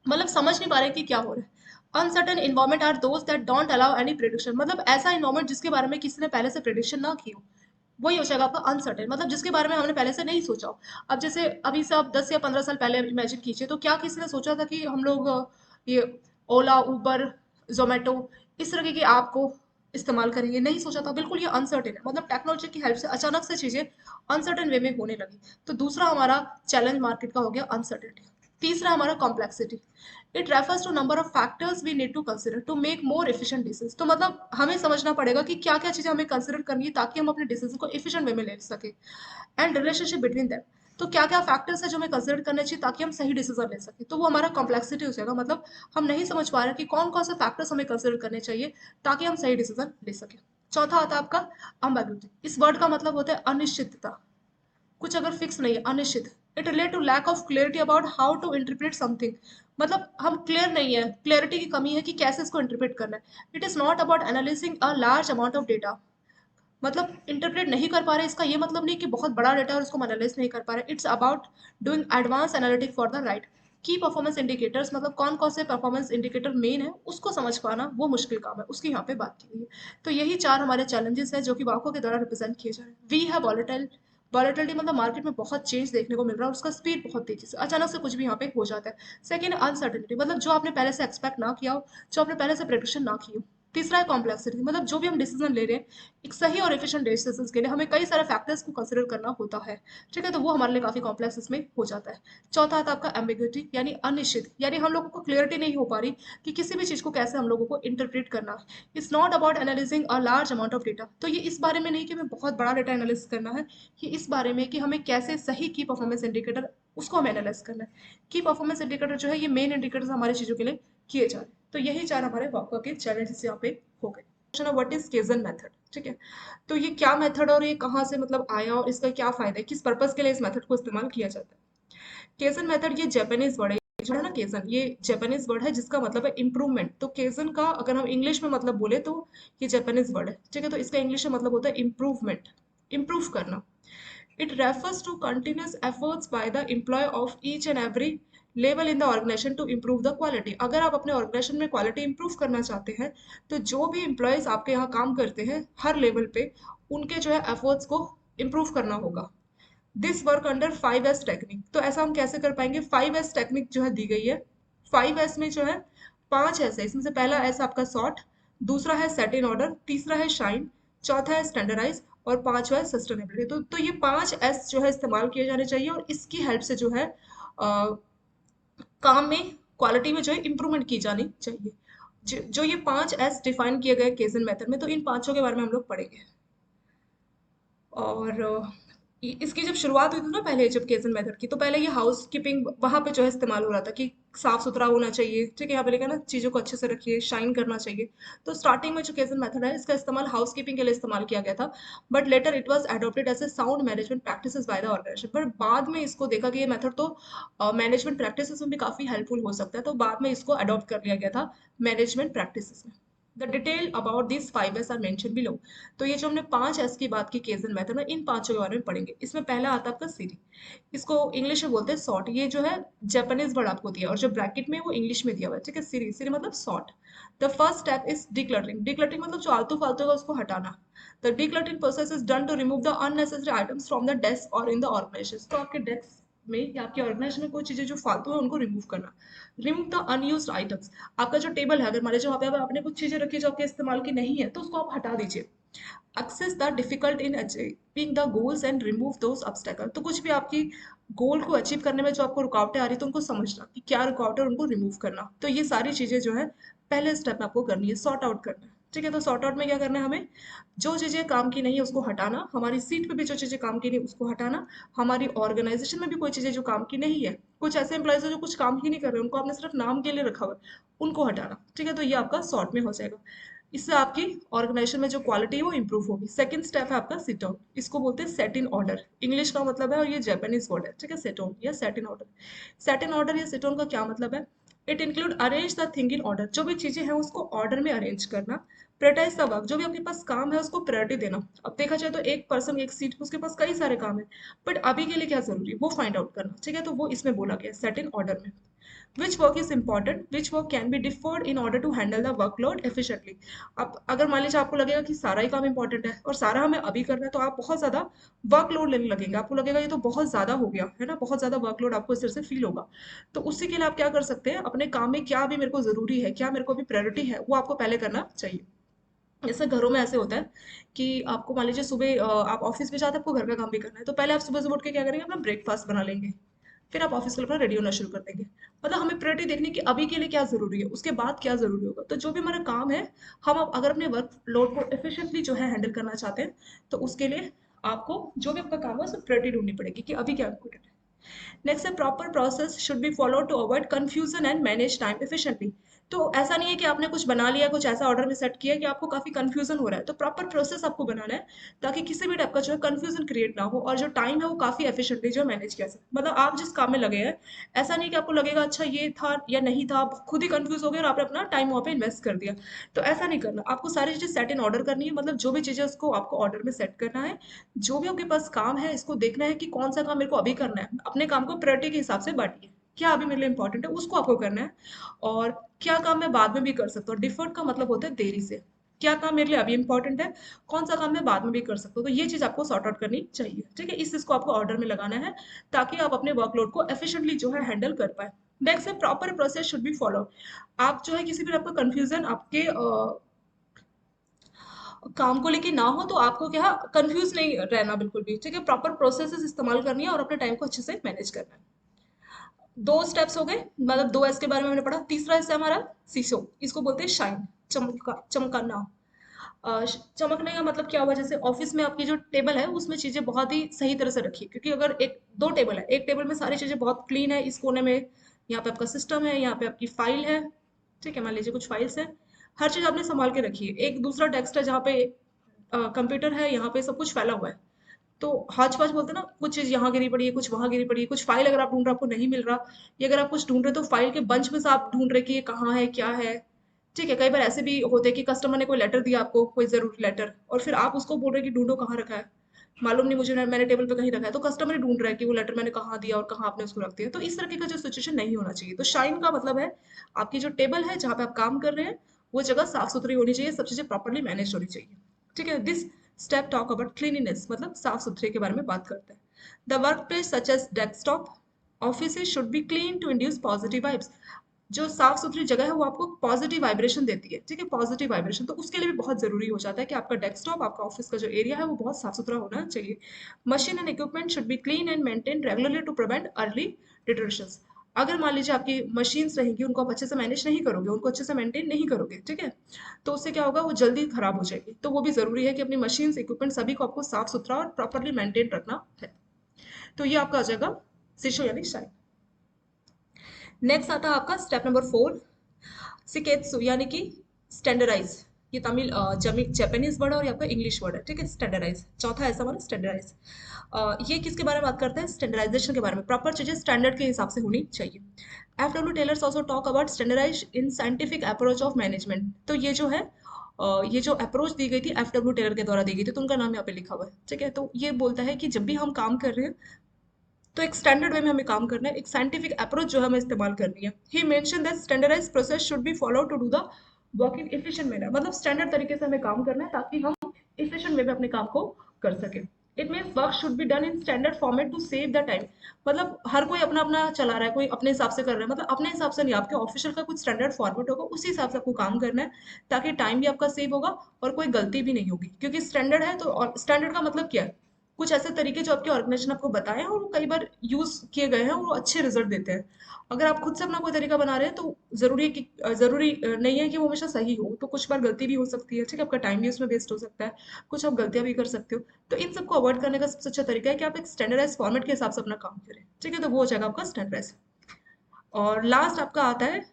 Speaker 1: मतलब समझ नहीं पा रहे कि क्या हो रहा है। Uncertain environment are those that don't allow any prediction, मतलब ऐसा इन्वायरमेंट जिसके बारे में किसी ने पहले से प्रिडिक्शन ना की हो, वही हो जाएगा आपका अनसर्टेन, मतलब जिसके बारे में हमने पहले से नहीं सोचा हो। अब जैसे अभी से आप 10 या 15 साल पहले इमेजिन कीजिए, तो क्या किसी ने सोचा था कि हम लोग ये ओला, उबर, जोमेटो, इस तरह की ऐप को इस्तेमाल करेंगे, नहीं सोचा था। बिल्कुल ये अनसर्टेन है, मतलब टेक्नोलॉजी की हेल्प से अचानक से चीजें अनसर्टेन वे में होने लगी। तो दूसरा हमारा चैलेंज मार्केट का हो गया अनसर्टेनिटी। तीसरा हमारा complexity. It refers to number of factors we need to consider to make more efficient decision. तो मतलब हमें समझना पड़ेगा कि क्या क्या चीजें हमें कंसिडर करनी है ताकि हम अपने डिसीजन को एफिशिएंट वे में ले सके। एंड रिलेशनशिप बिटवीन दैम, तो क्या क्या फैक्टर्स है जो हमें कंसिडर करने चाहिए ताकि हम सही डिसीजन ले सके, तो वो हमारा कॉम्प्लेक्सिटी हो जाएगा। मतलब हम नहीं समझ पा रहे कि कौन कौन से फैक्टर्स हमें कंसिडर करने चाहिए ताकि हम सही डिसीजन ले सके। चौथा आता है आपका अम्बिग्युइटी। इस वर्ड का मतलब होता है अनिश्चितता, कुछ अगर फिक्स नहीं है, अनिश्चित। It relate to lack of clarity about how to interpret something, मतलब हम क्लियर नहीं है, क्लियरिटी की कमी है कि कैसे इसको इंटरप्रेट करना है। It is not about analysing a large amount of data, मतलब इंटरप्रेट नहीं कर पा रहे, इसका ये मतलब नहीं कि बहुत बड़ा डेटा और उसको एनालाइज नहीं कर पा रहे। It's about doing advance analytic for the right की परफॉर्मेंस इंडिकेटर्स, मतलब कौन कौन से परफॉर्मेंस इंडिकेटर मेन है, उसको समझ पाना वो मुश्किल काम है, उसकी यहाँ पे बात की गई है। तो यही 4 हमारे चैलेंजेस है जो कि वाको के द्वारा रिप्रेजेंट किए जा रहे हैं। वी है वॉलेटाइल। वॉलेटिलिटी मतलब मार्केट में बहुत चेंज देखने को मिल रहा है, उसका स्पीड बहुत तेजी से, अचानक से कुछ भी यहाँ पे हो जाता है। सेकेंड अनसर्टेनिटी, मतलब जो आपने पहले से एक्सपेक्ट ना किया हो, जो आपने पहले से प्रेडिक्शन ना की हो। तीसरा है कॉम्प्लेक्सिटी, मतलब जो भी हम डिसीजन ले रहे हैं, एक सही और एफिशिएंट डिसीजन के लिए हमें कई सारे फैक्टर्स को कंसिडर करना होता है, ठीक है। तो वो हमारे लिए काफी कॉम्प्लेक्स इसमें हो जाता है। चौथा आता है आपका एम्बिग्युइटी, यानी अनिश्चित, यानी हम लोगों को क्लियरिटी नहीं हो पा रही कि किसी भी चीज को कैसे हम लोगों को इंटरप्रेट करना है। It's not about analysing a large amount of data, तो ये इस बारे में नहीं कि हमें बहुत बड़ा डेटा एनालिसिस करना है, ये इस बारे में कि हमें कैसे सही की परफॉर्मेंस इंडिकेटर उसको हमें एनालाइज करना है। की परफॉर्मेंस इंडिकेटर जो है ये मेन इंडिकेटर हमारी चीजों के लिए किए जा रहे हैं। तो यही 4 हमारे वाका के चैलेंजेस यहाँ पे हो गए। क्वेश्चन है व्हाट इज केजन मेथड, ठीक है। तो ये क्या मेथड और ये कहाँ से मतलब आया और इसका क्या फायदा है, किस पर्पज के लिए इस मेथड को इस्तेमाल किया जाता है। केजन मेथड ये जापानीज वर्ड है, जो है ना केजन, ये जापानीज वर्ड है जिसका मतलब है इम्प्रूवमेंट। तो केजन का अगर हम इंग्लिश में मतलब बोले तो ये जापानीज वर्ड है, ठीक है। तो इसका इंग्लिश में मतलब होता है इम्प्रूवमेंट, इम्प्रूव करना। It refers to continuous efforts by the employee of each and every level in the organization to improve the quality। अगर आप अपने ऑर्गेनाइजेशन में क्वालिटी इंप्रूव करना चाहते हैं तो जो भी एम्प्लॉयज आपके यहाँ काम करते हैं हर लेवल पे, उनके जो है एफर्ट्स को इम्प्रूव करना होगा। This work under 5S technique. तो ऐसा हम कैसे कर पाएंगे? 5S टेक्निक जो है दी गई है। 5S में जो है 5 S है, इसमें से पहला S आपका सॉर्ट, दूसरा है सेट इन ऑर्डर, तीसरा है शाइन, चौथा है स्टैंडर्डाइज और पांचवा है सस्टेनेबिलिटी। तो ये 5S जो है इस्तेमाल किए जाने चाहिए और इसकी हेल्प से जो है काम में क्वालिटी में जो है इंप्रूवमेंट की जानी चाहिए। जो ये 5S डिफाइन किए गए केजन मेथड में, तो इन पांचों के बारे में हम लोग पढ़ेंगे। और इसकी जब शुरुआत हुई थी ना पहले, जब केजन मेथड की, तो पहले ये हाउस कीपिंग वहां पे जो है इस्तेमाल हो रहा था कि साफ सुथरा होना चाहिए, ठीक है। यहाँ पे लिखा ना चीजों को अच्छे से रखिए, शाइन करना चाहिए। तो स्टार्टिंग में जो केजन मेथड है इसका इस्तेमाल हाउस कीपिंग के लिए इस्तेमाल किया गया था, but later it was adopted as a sound management practices by the organisation. पर बाद में इसको देखा कि ये मेथड तो मैनेजमेंट प्रैक्टिसेस में भी काफी हेल्पफुल हो सकता है, तो बाद में इसको अडॉप्ट कर लिया गया था मैनेजमेंट प्रैक्टिसेस में। The detail about this 5S are mention below. तो ये जो हमने 5S की बात की केजन मेथड में, इन पांचों के बारे में पढ़ेंगे। इसमें पहला आता है आपका सीरी, इसको इंग्लिश में बोलते हैं सॉर्ट। ये जो है जापानीज वर्ड आपको दिया और जो ब्रैकेट में वो इंग्लिश में दिया हुआ है, ठीक है। सीरी, सीरी मतलब sort. The first step is decluttering. Decluttering मतलब जो आलतू फालतू है उसको हटाना। The decluttering process is done to remove the unnecessary items from the desk और इन द ऑर्गेनाइजेशन। तो आपके डेस्क में या आपके ऑर्गेनाइजेशन में कोई चीजें जो फालतू है उनको रिमूव करना। Remove the unused items. आपका जो टेबल है, अगर मान लीजिए वहाँ पे आपने कुछ चीजें रखी जो आपके इस्तेमाल की नहीं है, तो उसको आप हटा दीजिए। Access the difficult in achieving the goals and remove those obstacles। तो कुछ भी आपकी गोल को अचीव करने में जो आपको रुकावटें आ रही है, तो उनको समझना कि क्या रुकावटें, उनको रिमूव करना। तो ये सारी चीजें जो है पहले स्टेप में आपको करनी है, सॉर्ट आउट करना है, ठीक है। तो सॉर्ट आउट में क्या करना है हमें? जो चीजें काम की नहीं है उसको हटाना, हमारी सीट पे भी जो चीजें काम की नहीं उसको हटाना, हमारी ऑर्गेनाइजेशन में भी कोई चीजें जो काम की नहीं है, कुछ ऐसे एम्प्लॉयज है जो कुछ काम ही नहीं कर रहे, उनको आपने सिर्फ नाम के लिए रखा हुआ है, उनको हटाना, ठीक है। तो ये आपका सॉर्ट में हो जाएगा। इससे आपकी ऑर्गेनाइजेशन में जो क्वालिटी है वो इंप्रूव होगी। सेकंड स्टेप है आपका सिट आउट, इसको बोलते हैं सेट इन ऑर्डर, इंग्लिश का मतलब है और ये जापानीज वर्ड है, ठीक है। सेट आउट या set in order. Set in order या सेट ऑन का क्या मतलब है? It include arrange the thing in order. जो भी चीजें हैं उसको ऑर्डर में अरेंज करना। Prioritise the work. जो भी आपके पास काम है उसको प्रायोरिटी देना। अब देखा जाए तो एक पर्सन एक सीट पे उसके पास कई सारे काम है, बट अभी के लिए क्या जरूरी है वो फाइंड आउट करना, ठीक है। तो वो इसमें बोला गया सेट इन ऑर्डर में। Which work is important, which work can be deferred in order to handle the workload efficiently. अब अगर मान लीजिए आपको लगेगा कि सारा ही काम इंपॉर्टेंट है और सारा हमें अभी करना है, तो आप बहुत ज्यादा वर्कलोड लेने लगेंगे, आपको लगेगा ये तो बहुत ज्यादा हो गया है ना, बहुत ज्यादा वर्कलोड आपको इस तरह से फील होगा। तो उसी के लिए आप क्या कर सकते हैं? अपने काम में क्या अभी मेरे को जरूरी है, क्या मेरे को अभी प्रायोरिटी है, वो आपको पहले करना चाहिए। जैसे घरों में ऐसे होता है कि आपको मान लीजिए सुबह आप ऑफिस में जाते हैं, आपको घर का काम भी करना है, तो पहले आप सुबह सुबह उठ के क्या करेंगे? अपना ब्रेकफास्ट बना लेंगे, फिर आप ऑफिस के लिए अपना रेडी होना शुरू कर देंगे। मतलब हमें प्रायोरिटी देखनी कि अभी के लिए क्या जरूरी है, उसके बाद क्या जरूरी होगा। तो जो भी हमारा काम है, हम अब अगर अपने वर्क लोड को एफिशिएंटली जो है हैंडल करना चाहते हैं, तो उसके लिए आपको जो भी आपका काम है उसमें प्रायोरिटी ढूंढनी पड़ेगी कि अभी क्या इम्पोर्टेंट है। नेक्स्ट है proper process should be follow to avoid confusion and manage time efficiently. तो ऐसा नहीं है कि आपने कुछ बना लिया, कुछ ऐसा ऑर्डर में सेट किया कि आपको काफी कंफ्यूजन हो रहा है, तो प्रॉपर प्रोसेस आपको बनाना है ताकि किसी भी टाइप का जो है कंफ्यूजन क्रिएट ना हो और जो टाइम है वो काफी एफिशिएंटली जो मैनेज किया जाए। मतलब आप जिस काम में लगे हैं, ऐसा नहीं कि आपको लगेगा अच्छा ये था या नहीं था, आप खुद ही कंफ्यूज हो गए और आपने अपना टाइम वहाँ पे इन्वेस्ट कर दिया। तो ऐसा नहीं करना, आपको सारी चीजें सेट इन ऑर्डर करनी है। मतलब जो भी चीजें उसको आपको ऑर्डर में सेट करना है, जो भी आपके पास काम है इसको देखना है कि कौन सा काम मेरे को अभी करना है, अपने काम को प्रायोरिटी के हिसाब से बांटिए, क्या अभी मेरे लिए इंपॉर्टेंट है उसको आपको करना है, और क्या काम मैं बाद में भी कर सकता हूँ। डिफर्ड का मतलब होता है देरी से, क्या काम मेरे लिए अभी इंपॉर्टेंट है, कौन सा काम मैं बाद में भी कर सकता हूँ। तो ये चीज आपको सॉर्ट आउट करनी चाहिए, ठीक है। इस चीज को आपको ऑर्डर में लगाना है ताकि आप अपने वर्कलोड को एफिशिएंटली जो है हैंडल कर पाए। नेक्स्ट है proper process should be follow. आप जो है किसी भी आपका कंफ्यूजन आपके काम को लेके ना हो, तो आपको क्या कंफ्यूज नहीं रहना बिल्कुल भी, ठीक है। प्रॉपर प्रोसेसेस इस्तेमाल करनी है और अपने टाइम को अच्छे से मैनेज करना है। दो स्टेप्स हो गए, मतलब 2S के बारे में हमने पढ़ा। तीसरा हिस्सा हमारा सीसो, इसको बोलते हैं शाइन, चमका, चमकना। चमकने का मतलब क्या हुआ? जैसे ऑफिस में आपकी जो टेबल है उसमें चीजें बहुत ही सही तरह से रखी, क्योंकि अगर एक दो टेबल है, एक टेबल में सारी चीजें बहुत क्लीन है, इस कोने में यहाँ पे आपका सिस्टम है, यहाँ पे आपकी फाइल है, ठीक है, मान लीजिए कुछ फाइल्स है, हर चीज आपने संभाल के रखी है। एक दूसरा डेस्क है जहाँ पे कंप्यूटर है, यहाँ पे सब कुछ फैला हुआ है, तो हौच पौच बोलते हैं ना, कुछ चीज़ यहाँ गिरी पड़ी है, कुछ वहाँ गिरी पड़ी है, कुछ फाइल अगर आप ढूंढ रहे हो आपको नहीं मिल रहा, या अगर आप कुछ ढूंढ रहे हो तो फाइल के बंच में से आप ढूंढ रहे कि ये कहाँ है क्या है। ठीक है, कई बार ऐसे भी होते हैं कि कस्टमर ने कोई लेटर दिया आपको, कोई ज़रूरी लेटर, और फिर आप उसको बोल रहे हैं कि ढूंढो कहाँ रखा है, मालूम नहीं मुझे, मैंने टेबल पे कहीं रखा है, तो कस्टमर ही ढूंढ रहा है कि वो लेटर मैंने कहाँ दिया और कहाँ आपने उसको रख दिया। तो इस तरीके का जो सिचुएशन नहीं होना चाहिए। तो शाइन का मतलब है आपकी जो टेबल है जहाँ पे आप काम कर रहे हैं, वो जगह साफ सुथरी होनी चाहिए, सब चीज़ें प्रॉपरली मैनेज होनी चाहिए। ठीक है, this step talk about cleanliness, मतलब साफ सुथरे के बारे में बात करते हैं। The work place such as desktop office should be clean to induce positive vibes. जो साफ सुथरी जगह है वो आपको पॉजिटिव वाइब्रेशन देती है। ठीक है, पॉजिटिव वाइब्रेशन, तो उसके लिए भी बहुत जरूरी हो जाता है कि आपका डेस्कटॉप, आपका ऑफिस का जो एरिया है वो बहुत साफ सुथरा होना चाहिए। Machine and equipment should be clean and maintain regularly to prevent early deterioration. अगर मान लीजिए आपकी मशीन्स रहेंगी, उनको आप अच्छे से मैनेज नहीं करोगे, उनको अच्छे से मेंटेन नहीं करोगे, ठीक है, तो उससे क्या होगा, वो जल्दी खराब हो जाएगी। तो वो भी जरूरी है कि अपनी मशीन्स इक्विपमेंट सभी को आपको साफ सुथरा और प्रॉपरली मेंटेन रखना है। तो ये आपका आ जाएगा शिशो यानी शाइन। नेक्स्ट आता है आपका स्टेप नंबर 4, सिकेत्सु यानी कि स्टैंडर्डाइज। ये तमिल जापानीज वर्ड है और ये आपका इंग्लिश वर्ड है। ठीक है, स्टैंडर्डाइज चौथा ऐसा वाला स्टैंडर्डाइज। ये किसके बारे में बात करते हैं, स्टैंडर्डाइजेशन के बारे में। प्रॉपर चीजें स्टैंडर्ड के हिसाब से होनी चाहिए। F W Taylors also talk about standardise in scientific approach of management. तो ये जो है ये जो अप्रोच दी गई थी एफ डब्ल्यू टेलर के द्वारा दी गई थी, तो उनका नाम यहाँ पे लिखा हुआ है। ठीक है, तो ये बोलता है कि जब भी हम काम कर रहे हैं तो एक स्टैंडर्ड वे में हमें काम करना है, एक साइंटिफिक अप्रोच जो हमें इस्तेमाल करनी है। He mention that standardised process should be follow to do the work in efficient manner. मतलब स्टैंडर्ड तरीके से हमें काम करना है ताकि हम एफिशिएंट वे में अपने काम को कर सकें। It means work should be done in standard format to save the time. मतलब हर कोई अपना अपना चला रहा है, कोई अपने हिसाब से कर रहा है, मतलब अपने हिसाब से नहीं, आपके ऑफिशियल का कुछ स्टैंडर्ड फॉर्मेट होगा, उसी हिसाब से आपको काम करना है, ताकि टाइम भी आपका सेव होगा और कोई गलती भी नहीं होगी। क्योंकि स्टैंडर्ड है, तो स्टैंडर्ड का मतलब क्या है, कुछ ऐसे तरीके जो आपके ऑर्गेनाइजेशन आपको बताए हैं और वो कई बार यूज किए गए हैं और वो अच्छे रिजल्ट देते हैं। अगर आप खुद से अपना कोई तरीका बना रहे हैं तो जरूरी है कि नहीं है कि वो हमेशा सही हो, तो कुछ बार गलती भी हो सकती है। ठीक है, आपका टाइम भी उसमें वेस्ट हो सकता है, कुछ आप गलतियां भी कर सकते हो। तो इन सबको अवॉइड करने का सबसे अच्छा तरीका है कि आप एक स्टैंडर्डाइज फॉर्मेट के हिसाब से अपना काम करें। ठीक है, तो वो हो जाएगा आपका स्टैंडर्डाइज। और लास्ट आपका आता है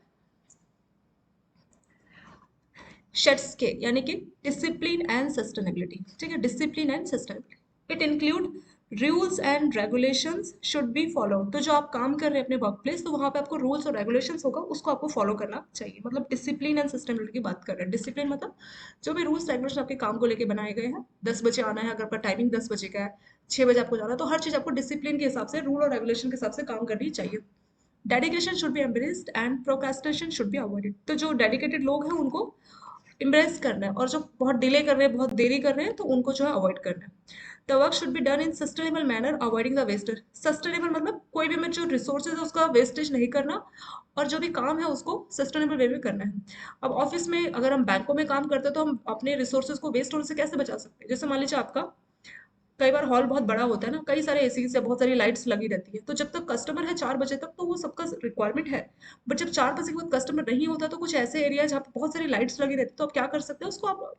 Speaker 1: शेट्स के, यानी कि डिसिप्लिन एंड सस्टेनेबिलिटी। ठीक है, discipline and sustainability, it include rules and regulations should be follow. तो जो आप काम कर रहे हैं अपने वर्क प्लेस, तो वहां पे आपको रूल्स और रेगुलेशंस होगा, उसको आपको फॉलो करना चाहिए। मतलब डिसिप्लिन एंड सस्टेनेबिलिटी की बात कर रहे हैं। डिसिप्लिन मतलब जो भी रूल्स रेगुलेशन आपके काम को लेके बनाए गए हैं, 10 बजे आना है, अगर आपका टाइमिंग 10 बजे का है, 6 बजे आपको जाना है, तो हर चीज आपको डिसिप्लिन के हिसाब से, रूल और रेगुलेशन के हिसाब से काम करनी चाहिए। Dedication should be embraced and procrastination should be avoided. तो जो डेडिकेटेड लोग हैं उनको इम्प्रेस करना है, और जो बहुत डिले कर रहे हैं, बहुत देरी कर रहे हैं, तो उनको जो है अवॉइड करना है। The work should be done in sustainable manner avoiding the wastage. Sustainable मतलब कोई भी हमें जो रिसोर्सेज है उसका वेस्टेज नहीं करना, और जो भी काम है उसको सस्टेनेबल वे में करना है। अब ऑफिस में अगर हम बैंकों में काम करते हैं तो हम अपने रिसोर्सेज को वेस्ट होने से कैसे बचा सकते हैं। जैसे मान लीजिए आपका कई बार हॉल बहुत बड़ा होता है ना, कई सारे एसी से बहुत सारी लाइट्स लगी रहती है, तो जब तक कस्टमर है 4 बजे तक तो वो सबका रिक्वायरमेंट है। बट जब 4 बजे के बाद कस्टमर नहीं होता, तो कुछ ऐसे एरिया जहाँ पे बहुत सारी लाइट्स लगी रहती है, तो आप क्या कर सकते हैं, उसको आप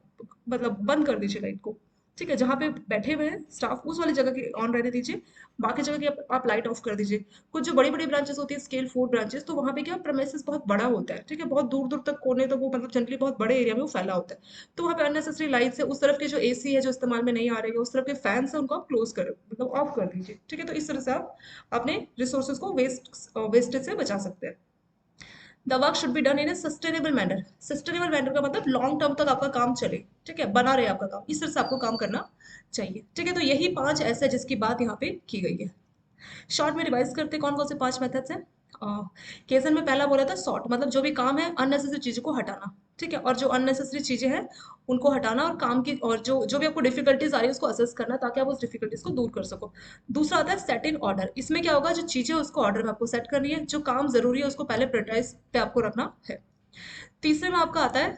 Speaker 1: मतलब बंद कर दीजिए लाइट को। ठीक है, जहाँ पे बैठे हुए हैं स्टाफ उस वाली जगह की ऑन रहने दीजिए, बाकी जगह की आप लाइट ऑफ कर दीजिए। कुछ जो बड़ी बड़ी ब्रांचेस होती है, स्केल फूड ब्रांचेस, तो वहाँ पे क्या प्रेमिसेस बहुत बड़ा होता है। ठीक है, बहुत दूर दूर तक कोने तक वो, मतलब जनरली बहुत बड़े एरिया में वो फैला होता है। तो वहाँ पे अननेसेसरी लाइट्स है, उस तरफ के जो एसी है जो इस्तेमाल में नहीं आ रही है, उस तरफ के फैंस है, उनको आप क्लोज कर, मतलब ऑफ कर दीजिए। ठीक है, तो इस तरह से आप अपने रिसोर्सेज को वेस्टेज से बचा सकते हैं। The work should be done in A sustainable manner. Sustainable manner का मतलब लॉन्ग टर्म तक आपका काम चले, ठीक है, बना रहे आपका काम, इस तरह से आपको काम करना चाहिए। ठीक है, तो यही 5 ऐसे हैं जिसकी बात यहाँ पे की गई है। शॉर्ट में रिवाइज करते कौन कौन से 5 मेथड्स हैं। केसन में पहला बोला था सॉर्ट, मतलब जो भी काम है अननेसेसरी चीजों को हटाना। ठीक है, और जो अननेसेसरी चीजें हैं उनको हटाना, और काम की, और जो जो भी आपको डिफिकल्टीज आ रही है उसको असेस करना, ताकि आप उस डिफिकल्टीज को दूर कर सको। दूसरा आता है सेट इन ऑर्डर। इसमें क्या होगा, जो चीजें उसको ऑर्डर में आपको सेट करनी है, जो काम जरूरी है उसको पहले प्रायोरिटाइज पे आपको रखना है। तीसरे में आपका आता है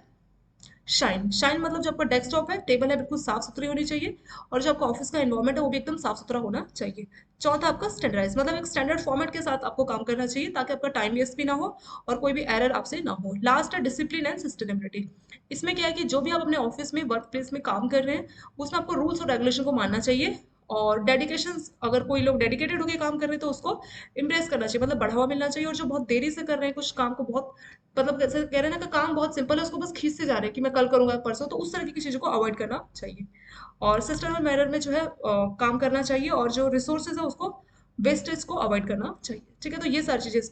Speaker 1: शाइन। शाइन मतलब जो आपका डेस्कटॉप है, टेबल है, बिल्कुल साफ सुथरी होनी चाहिए, और जो आपका ऑफिस का एनवायरनमेंट है वो भी एकदम साफ सुथरा होना चाहिए। चौथा आपका स्टैंडर्डाइज, मतलब एक स्टैंडर्ड फॉर्मेट के साथ आपको काम करना चाहिए, ताकि आपका टाइम वेस्ट भी ना हो और कोई भी एरर आपसे ना हो। लास्ट है डिसिप्लिन एंड सस्टेनेबिलिटी। इसमें क्या है कि जो भी आप अपने ऑफिस में, वर्क प्लेस में काम कर रहे हैं, उसमें आपको रूल्स और रेगुलेशन को मानना चाहिए, और डेडिकेशन, अगर कोई लोग डेडिकेटेड होकर काम कर रहे हैं तो उसको इम्प्रेस करना चाहिए, मतलब बढ़ावा मिलना चाहिए। और जो बहुत देरी से कर रहे हैं कुछ काम को, बहुत मतलब कैसे कह रहे हैं ना कि काम बहुत सिंपल है, उसको बस खींचते जा रहे हैं कि मैं कल करूंगा परसों, तो उस तरह की चीज़ों को अवॉइड करना चाहिए। और सिस्टम मैनर में जो है काम करना चाहिए, और जो रिसोर्सेज है उसको वेस्टेज को अवॉइड करना चाहिए। ठीक है, तो ये सारी चीज़ें इसमें